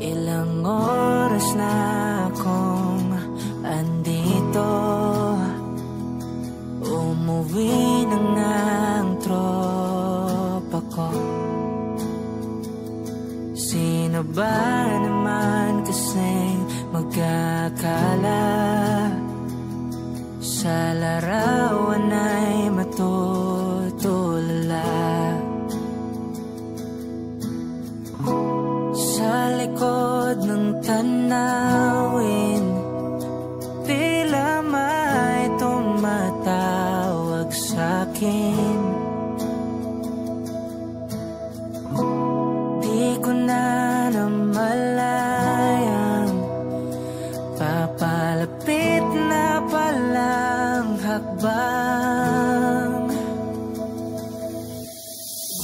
Ilang oras na akong andito, umuwi na nga ang tropa ko. Sino ba naman kasing magkakala sa larawan ay matutulala? Sa likod ng tanawin, tila may tumatawag sa'kin. Di ko na namalayang papalapit na palang hakbang.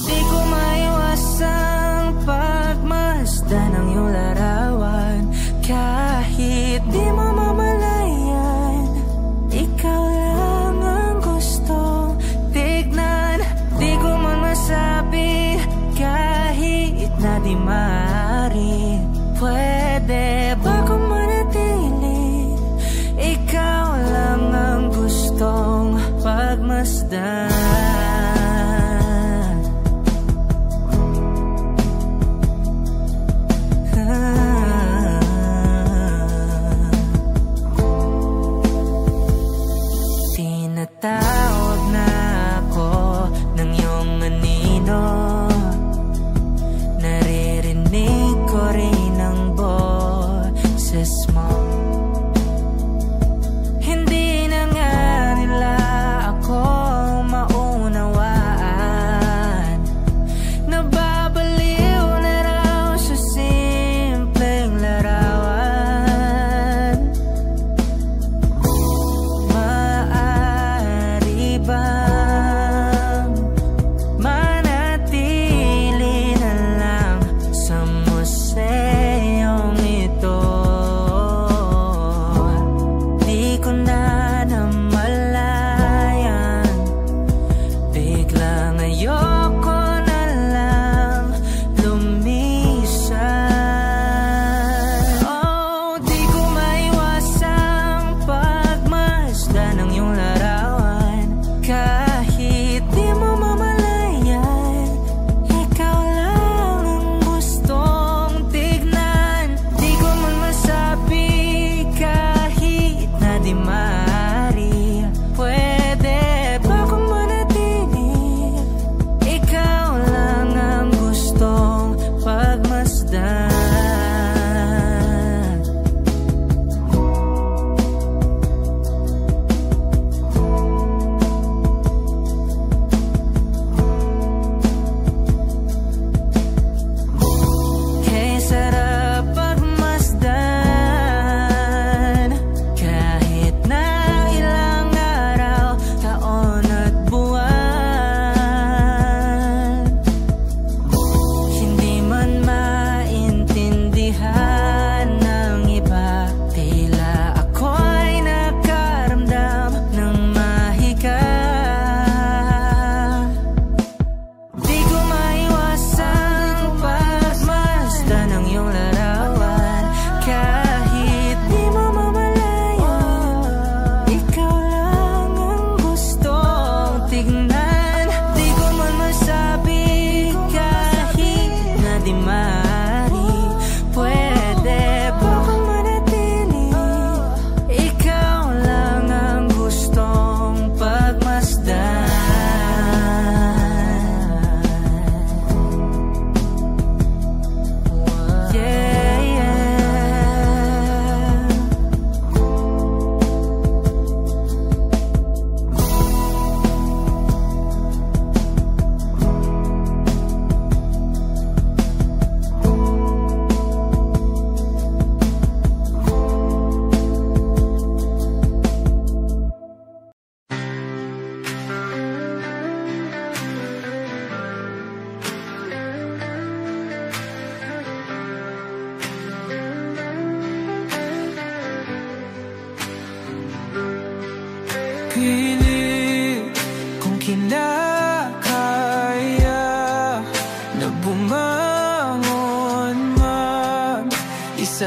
Di ko maiwasang pagmasdan ang iyong larawan. Kahit di mo mamalayan, ikaw lang ang gusto tignan. Di ko man masabi kahit na di maaari. Pwede ba kung manatili? Ikaw lang ang gustong pagmasdan. Tinatawag na ako ng iyong anino, naririnig ko rin ang boses mo. Hindi na nga nila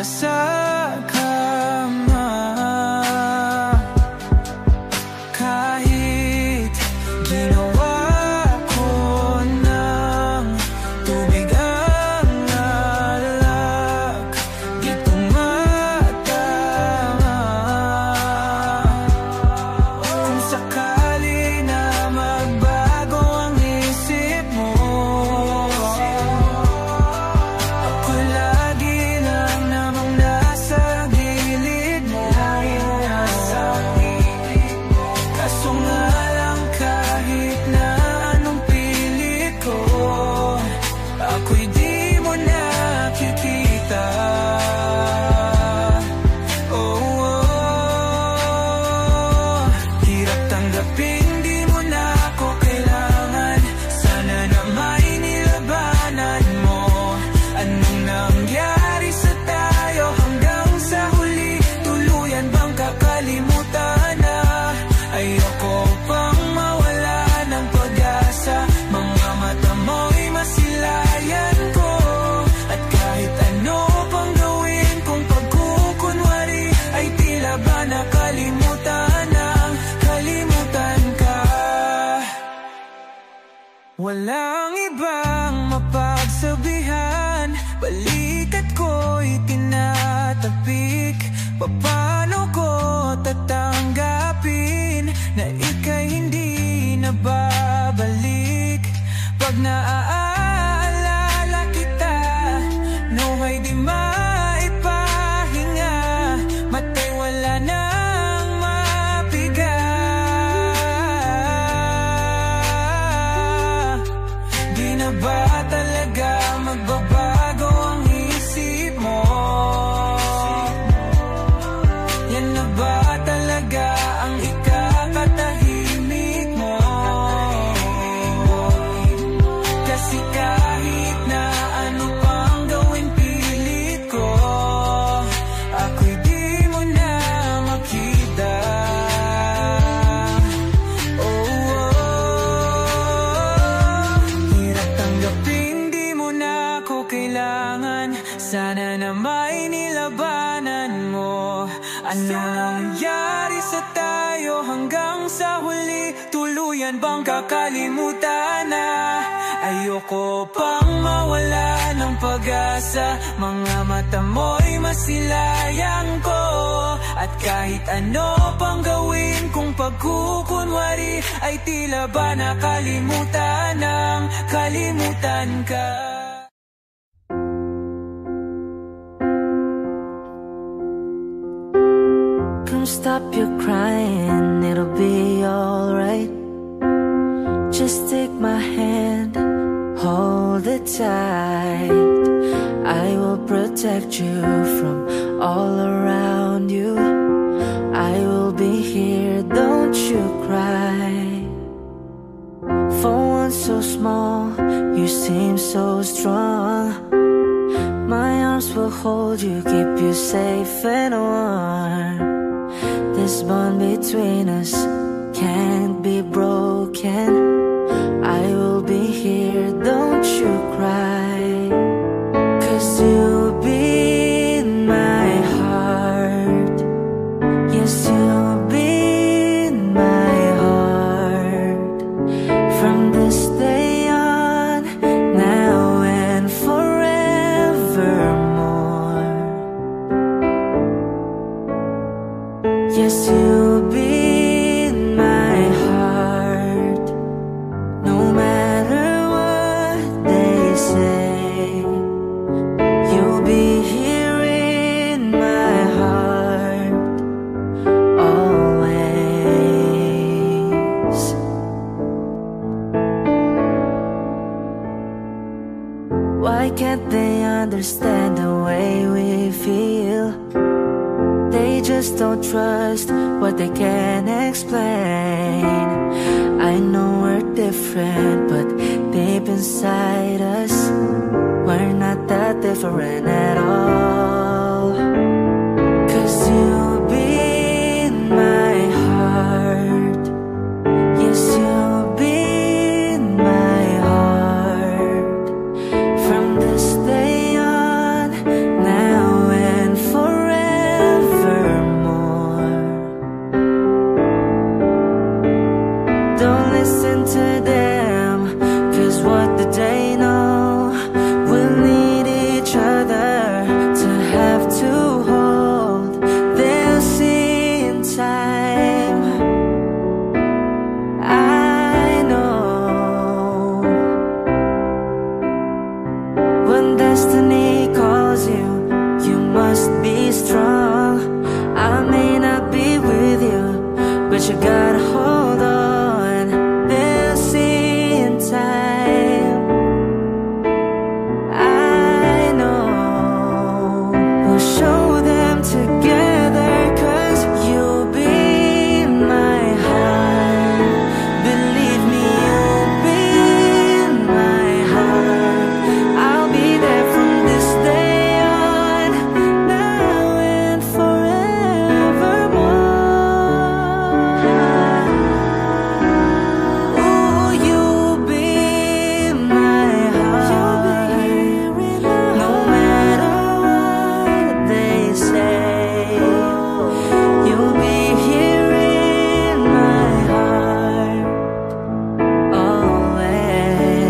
magsasakama. Kahit ginawa ko ng tubig ang alak, di tumatama. Kung sakali na magbago ang isip mo, ako lagi lang namang nasa gilid mo. Kaso nga lang kahit na anong pilit ko, ako'y di mo nakikita. Hirap tanggapin, di mo na ako kailangan. Sana na may nilabanan mo. Anong nangyari sa tayo hanggang sa huli? Tuluyan bang kakalimutan na? Ayoko pang mawala ng pag-asa. Mga mata mo'y masilayan ko. At kahit ano pang gawin kung pagkukunwari, ay tila ba nakalimutan ang kalimutan ka. Walang ibang mapagsabihan, balikat ko'y tinatapik. Paano ko tatanggapin na ika'y hindi na babalik? Pag naaalala kita, nawa'y di maipahinga. Mata'y wala nang mapiga. Di na ba talaga magbabago ang isip mo? Yan na ba talaga ang ikakatahimik mo? Kasi kahit na ano pang gawin pilit ko, ako'y di mo na makita. Hirap tanggapin, di mo na ako kailangan. Sana na may nilabanan mo. Ano nangyari sa tayo hanggang sa huli? Tuluyan bang kakalimutan na? Ayoko pang mawala ng pag-asa. Mga mata mo'y masilayan ko. At kahit ano pang gawin kung pagkukunwari, ay tila ba nakalimutan ng kalimutan ka. Come stop your crying, it'll be alright. Just take my hand, hold it tight. I will protect you from all around you. I will be here, don't you cry. For one so small, you seem so strong. My arms will hold you, keep you safe and warm. This bond between us can't be broken. I will be here, don't you cry. 'Cause you'll be in my heart. Yes, you'll be in my heart. From this day on, now and forevermore. Yes, you'll be in my heart. No matter what they say, you'll be here in my heart always. Why can't they understand the way we feel? They just don't trust what they can't explain. I know we're different, but deep inside us, we're not that different at all. 'Cause you'll be in my heart. Yes, you'll be in my heart. From this day on, now and listen to them, 'cause what do they know? We'll need each other to have to hold. They'll see in time. I know when destiny calls you, you must be strong. I may not be with you, but you gotta hold on. They'll see in time. I know we'll show them together, 'cause you'll be my heart. Believe me, you'll be my heart. I'll be there from this day on, now and forevermore. Ooh, you'll be my heart. No matter what they say, you'll be here in my heart always,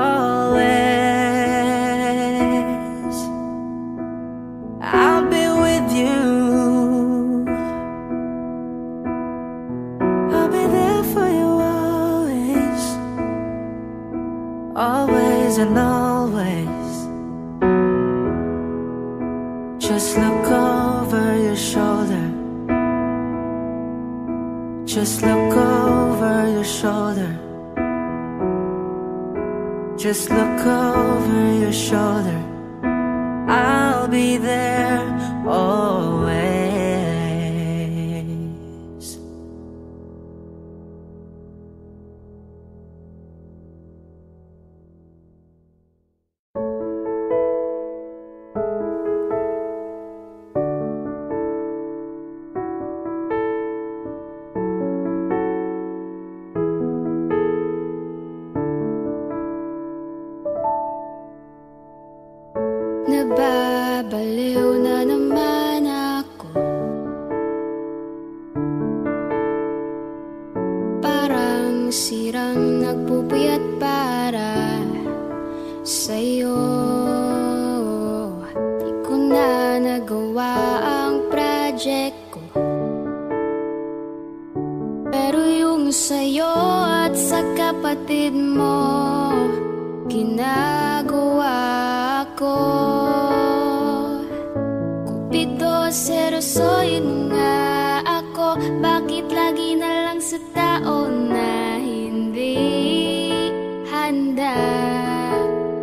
always. I'll be with you. I'll be there for you always, always and always. Just look over your shoulder. Just look over your shoulder. Just look over your shoulder. I'll be there always. Nababaliw na naman ako, parang sirang nagpupuyat para sa'yo. Di ko na nagawa ang project ko, pero yung sa'yo at sa kapatid mo ginagawa ko. Cupido, serosoy mo nga ako. Bakit lagi na lang sa tao na hindi handa?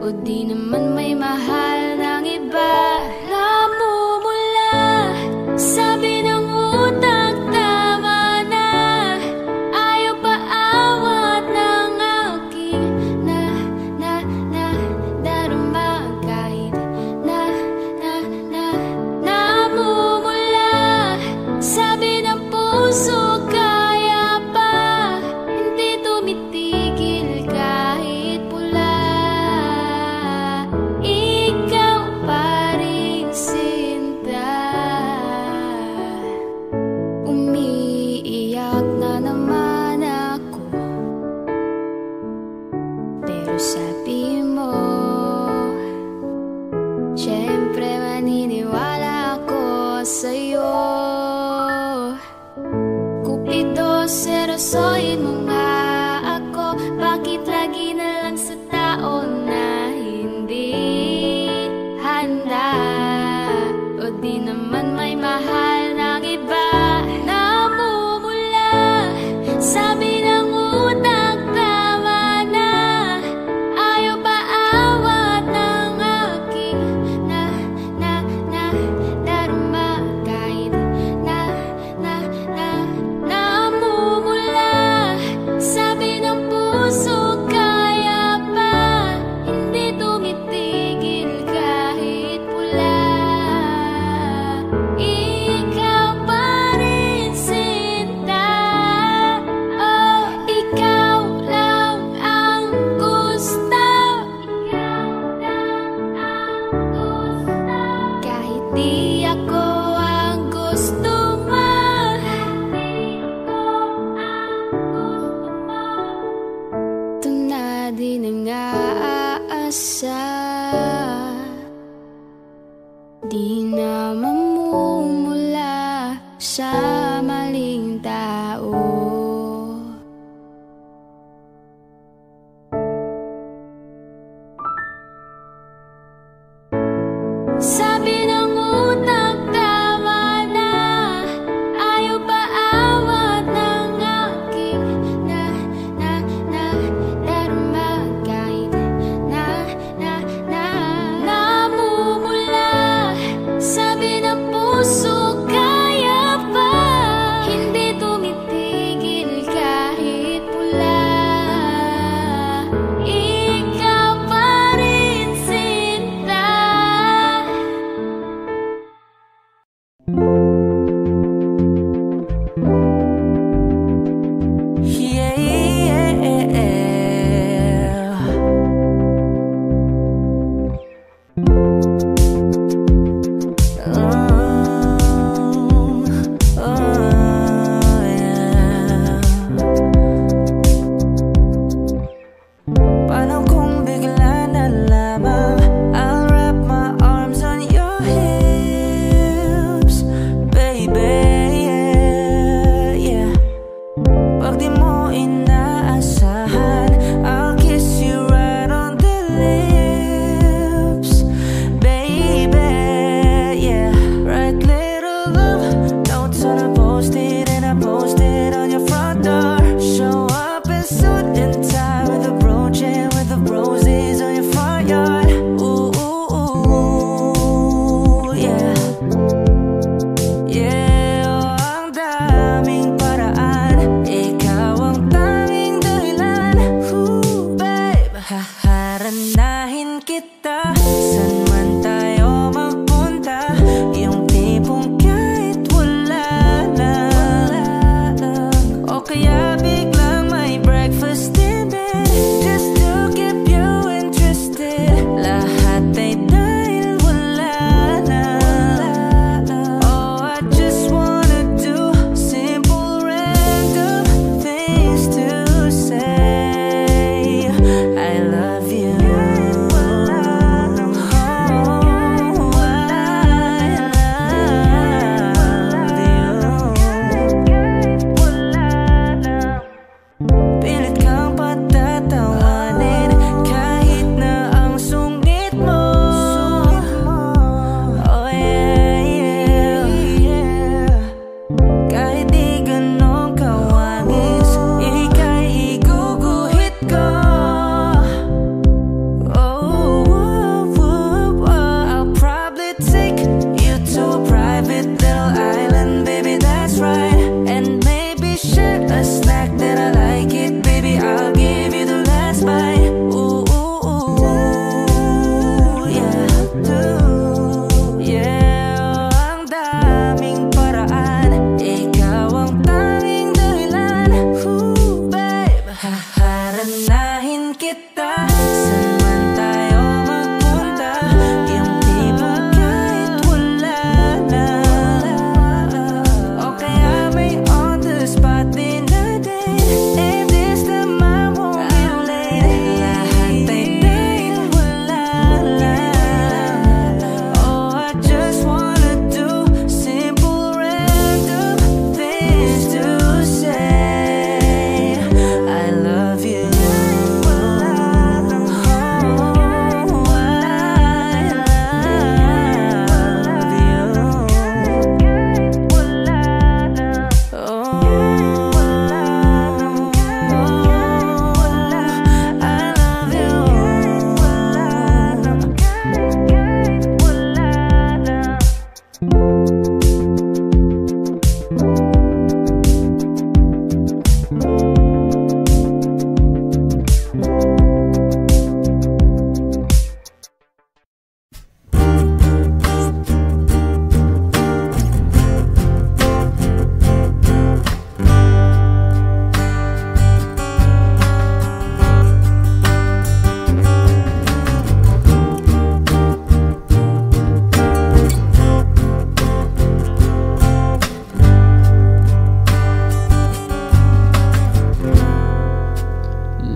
O di naman may mahal ng iba? Namumula, sabi ng utak, tama na. Ayaw pa awat ng aking darama, kahit namumula. Sabi ng puso, kaya pa, hindi tumitigil kahit pula. Ikaw pa rin sinta. Umiiyak na naman ako, pero sabi mo, siyempre maniniwala ako sa'yo. Cupido, serosoy mo nga ako. Bakit lagi na lang sa tao na hindi handa? O di naman may mahal ng iba? Namumula, sabi ng utak, tama na. Ayaw pa awat ng aking darama, kahit namumula.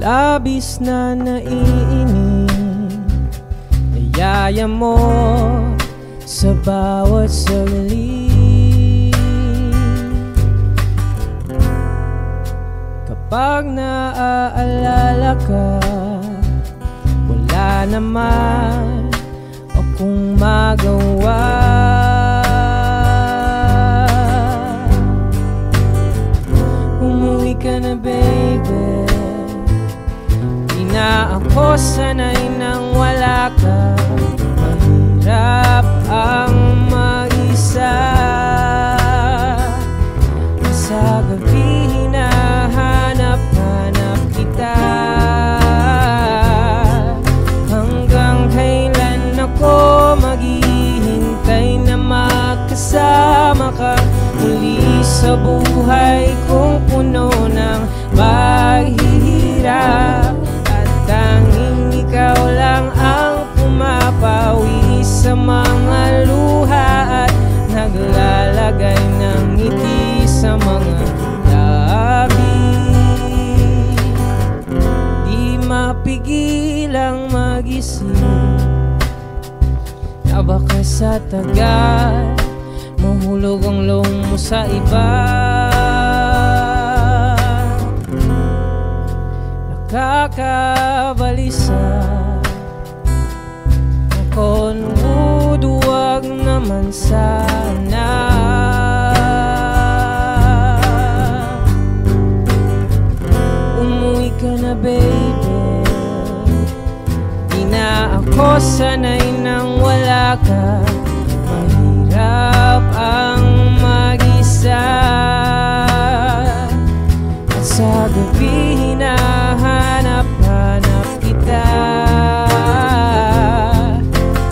Labis na naiinig, nayaya mo sa bawat saglit. Kapag naaalala ka, wala naman akong magawa. Umuwi ka na baby, na ako sanay nang wala ka. Mahirap ang mag-isa. Sa gabi hinahanap-hanap kita. Hanggang kailan ako maghihintay na makasama ka muli sa buhay kong puno ng paghihirap. Tanging ikaw lang ang pumapawi sa mga luha at naglalagay ng ngiti sa mga labi. Di mapigilang mag-isip na baka sa tagal mahulog ang loob mo sa iba. Kakabalisa ako nuduwag naman sana. Umuwi ka na baby, di na ako sanay nang wala ka. Mahirap ang mag-isa at sa gabi hinahanap-hanap kita.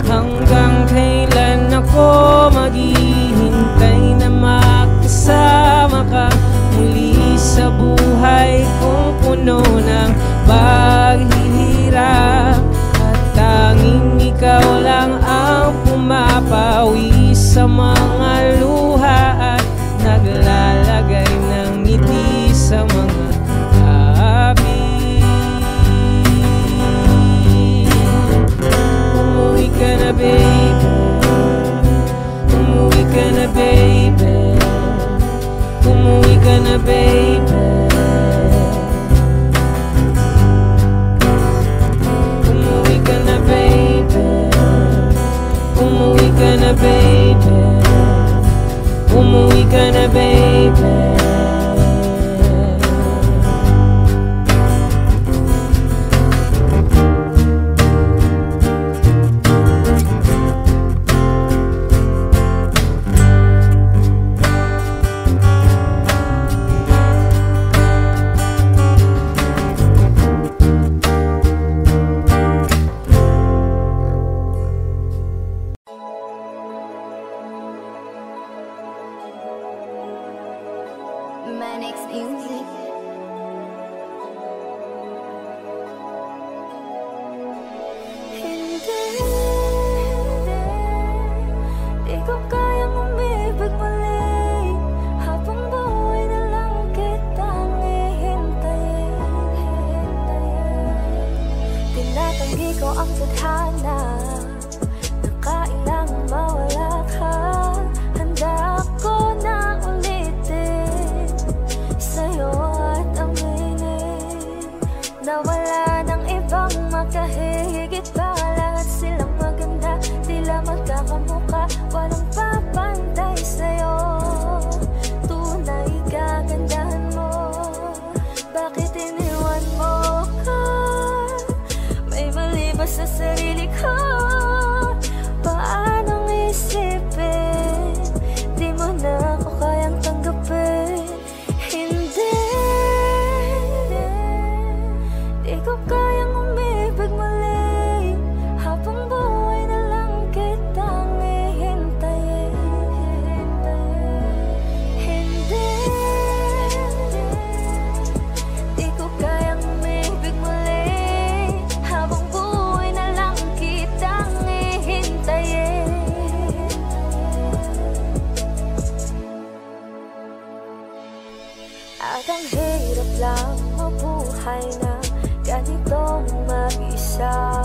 Hanggang kailan ako maghihintay na makasama ka muli sa buhay kong puno ng paghihirap. At tanging ikaw lang ang pumapawi sa mga luha at naglalagay ng ngiti sa mga labi. Umuwi ka na baby, umuwi ka na baby, umuwi ka na baby, umuwi ka na baby, umuwi ka na baby, umuwi ka na baby. Manix Music. Di ko kayang umibig muli, habang buhay na lang kitang hihintayin. Tinatanggi ko ang tadhana, nakailangang mawala ka. Handa ako na ulitin sa'yo. At ang hirap lang mabuhay na ganitong mag-isa.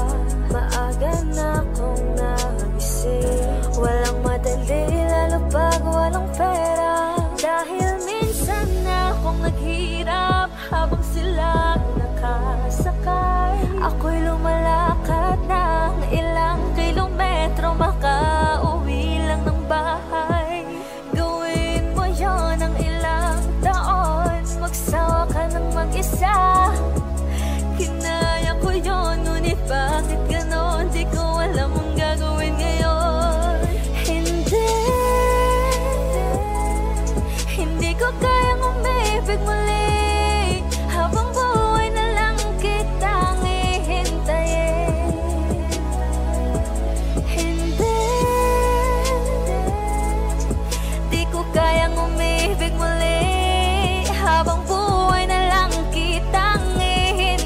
Maaga na akong nagising, walang madali lalo pag walang pera. Dahil minsan na akong naghirap habang sila nakasakay. Ako'y lumalakad ng ilang kilometro, makauwi lang ng bahay. Gawin mo yon ng ilang taon, magsawa ka ng mag-isa. Kinaya ko yun, ngunit bakit ganon? Di ko alam ang gagawin ngayon. Hindi ko kayang umibig muli, habang buhay na lang kitang hihintayin. Di ko kayang umibig muli, habang buhay na lang kitang hihintayin.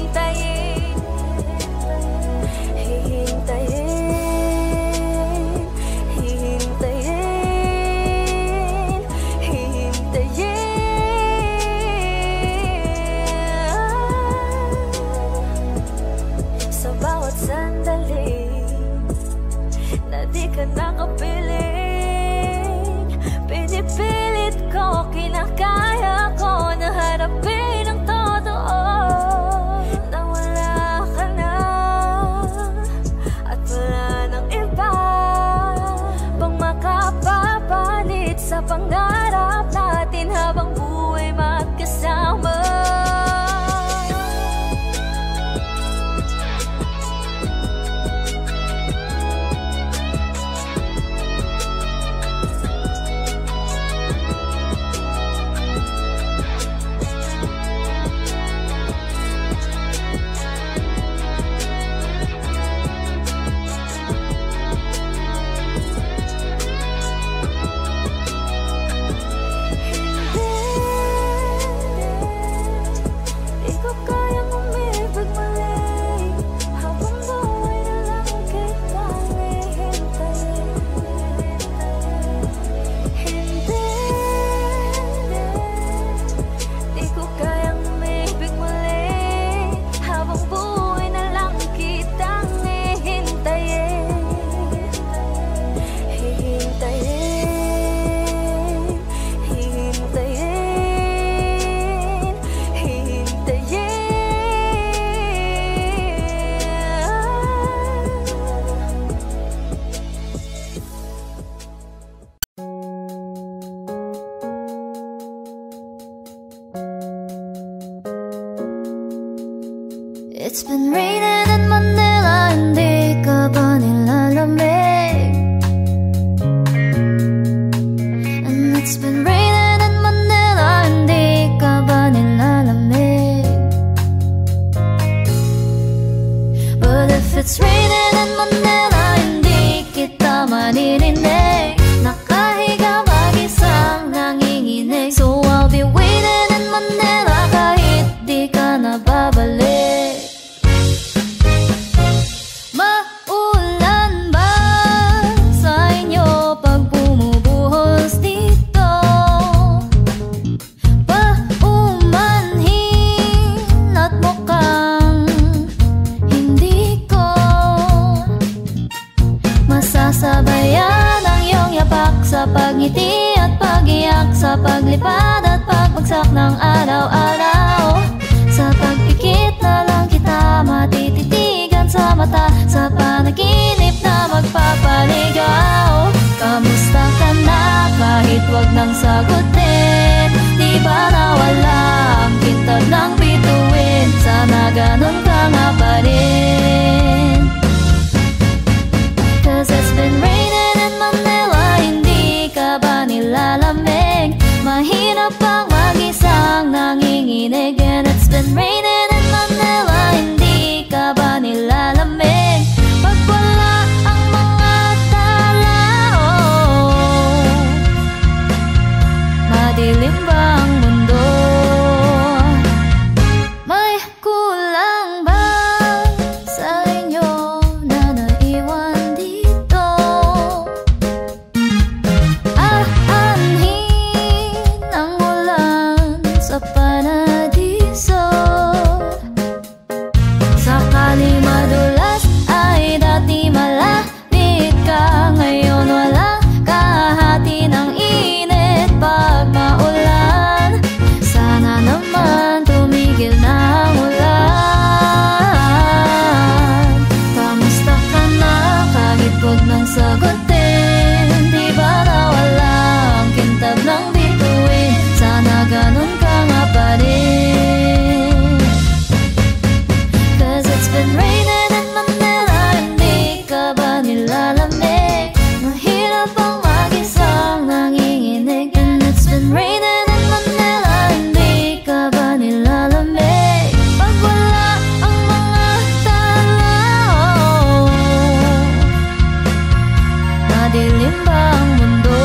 Sa bawat sandali na di ka nakapiling, pinipilit ko, kinakaya ko na harapin ang totoo. Na wala ka na at wala nang iba pang makapapalit sa pangarap natin habang buhay magkasama. It's been raining in Manila, hindi ka ba nilalamig? And it's been raining in Manila, hindi ka ba nilalamig? But if it's raining in Manila, hindi kita maririnig. Nakahiga mag-isang nanginginig. So I'll be waiting in Manila kahit di ka na babalik. Sabayan ang iyong yapak sa pagngiti at pag-iyak, sa paglipad at pagbagsak ng araw-araw. Sa pagpikit na lang kita matititigan sa mata, sa panaginip na magpapaligaw. Kamusta ka na kahit wag nang sagutin? Di ba nawala ang pintad ng bituin? Sana ganun ka nga pa rin. Cause it's been raining in Manila, hindi ka ba nilalamig? Mahirap pang mag-isang nanginginig. And it's been raining in Manila, hindi ka ba nilalamig? Pag wala ang mga tao, naman tumigil na ang ulan. Kamusta ka na kahit huwag nang sagutin? Di ba nawala ang kintab ng bituin? Sana ganun ka nga pa rin. 'Cause it's been raining in Manila, hindi ka ba nilalamig? Mahirap ang mag-isang nanginginig. And it's been raining in Manila, hindi ka ba nilalamig? Pag wala ang mga tao, madilim ba ang mundo?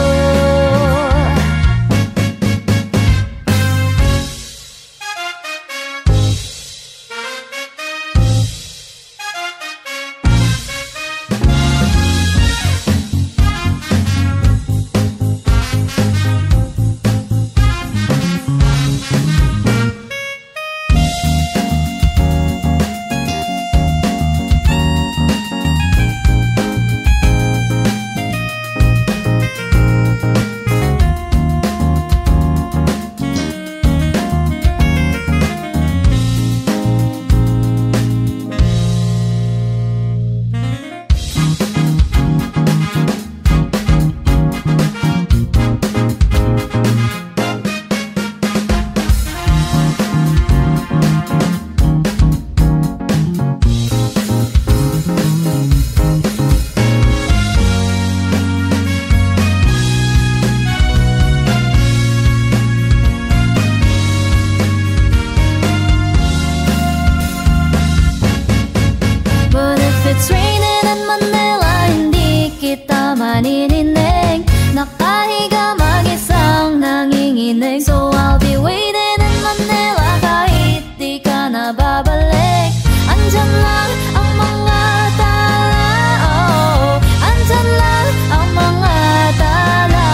But if it's raining in Manila, hindi kita manininig. Nakahiga mag-isang nanginginig. So I'll be waiting in Manila kahit di ka na babalik. Andyan lang ang mga tao, andyan lang ang mga tala.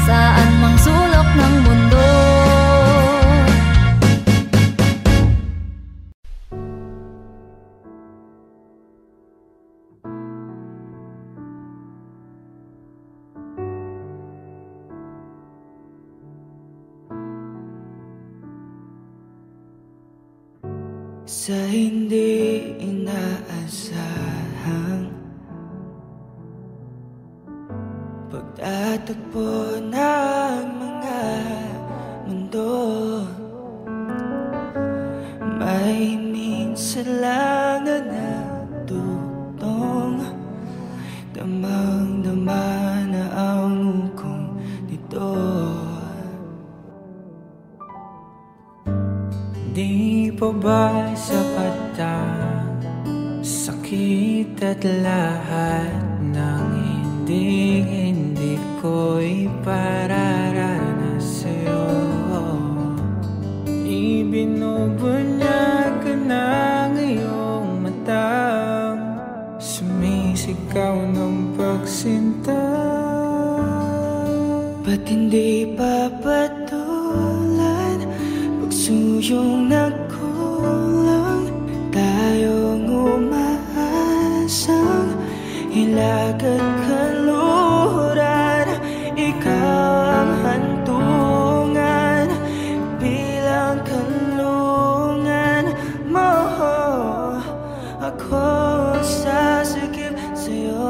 Saan mang sulok ng mundo. Sa hindi inaasahang pagtatagpo ng mga mundo, may minsan lang na natutong damang-dama na ang ukong nito. Di pa ba sapat ang sakit at lahat ng hindi ko ipararanas sa'yo? Ibinubunyag ka na ngayong matang sumisigaw ng pagsinta. Ba't hindi papatulan pagsuyong nagkulang? Tayong umaasang hilag at kaluhuran. Ikaw ang hantungan bilang kanlungan mo. Ako sasikip sa'yo.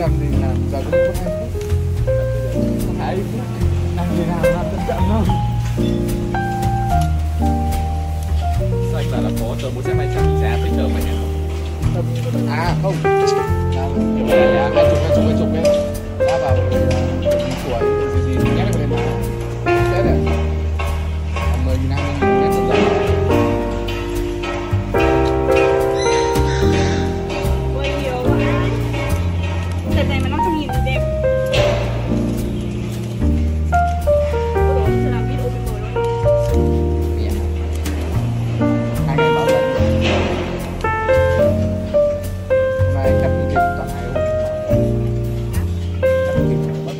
100 thì làm giờ cũng có 2 phút. 2 phút. Đang đi làm rất chậm không? Sao anh bảo là có tờ 1 xe 200 giá tới chờ mà nhỉ? À không. Là 20 ấy. Đã vào tuổi gì nhắc về mà. Thế đấy. 10.000 20.000 mét rất dài. Đợt này mà 500.000 thì đẹp. Làm video với người luôn. Hai ngày báo lần. Hôm nay chắc cái toàn hai hôm. Chắc cái mất.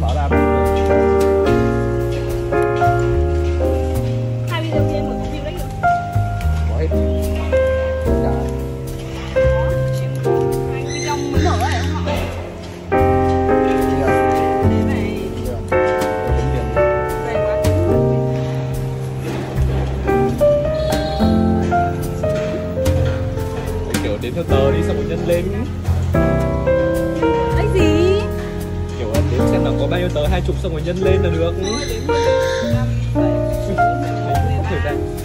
Bảo là hai video kia một view đấy rồi. có hết. Dạ. Hai video mới nở ấy không ạ? Kiểu đến theo tờ đi xong rồi nhân lên. Cái gì? Kiểu là đến xem là có bao nhiêu tờ 20 xong rồi nhân lên là được. Không thời gian.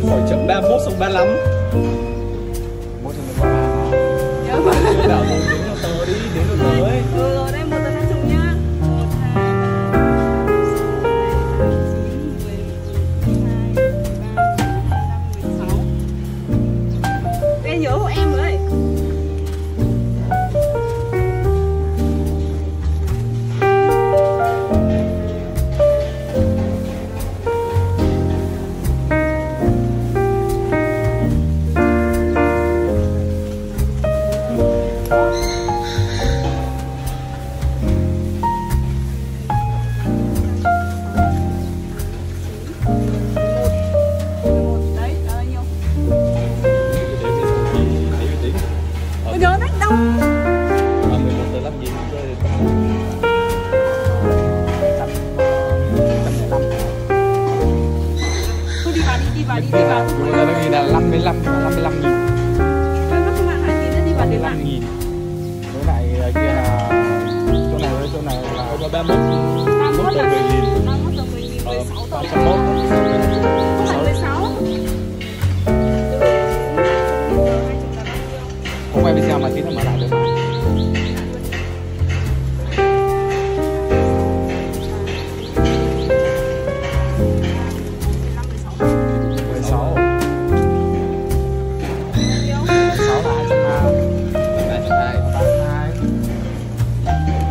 Hỏi chấm 31 xong 35. Mỗi lần qua Chưa đảo rồi đến theo tờ đi, đến theo tờ ấy. Rồi đây một tờ 50 nhá. 1, 2, 3, 4, 6, 16. Em nhớ hộ em với. Đấy, là bao nhiêu? Tôi nhớ đấy đâu. 11 tờ 5.000 rơi. Thôi đi vào đi, đi vào đi, đi vào. Bây giờ nó ghi là 55.000. Nó không hạn hại gì nữa, đi vào để lại. 5.000. Với lại kia là chỗ này với chỗ này là Có 31 31 tờ là 10.000. 31 tờ 10.000, 16 tờ. 31. Không phải 16. không quay video mà tí nữa mở lại được mà.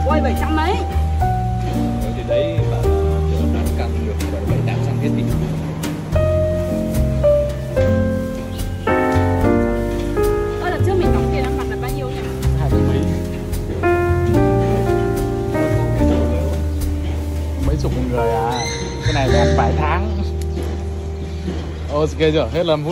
Ôi 700 mấy. Thì đấy bảo là bán căn được 700-800 hết thì. Lần trước mình đóng tiền ăn mặt là bao nhiêu nhỉ? 20 mấy. Mấy chục người à. Cái này phải ăn vài tháng. Ok chưa? Hết 5 phút.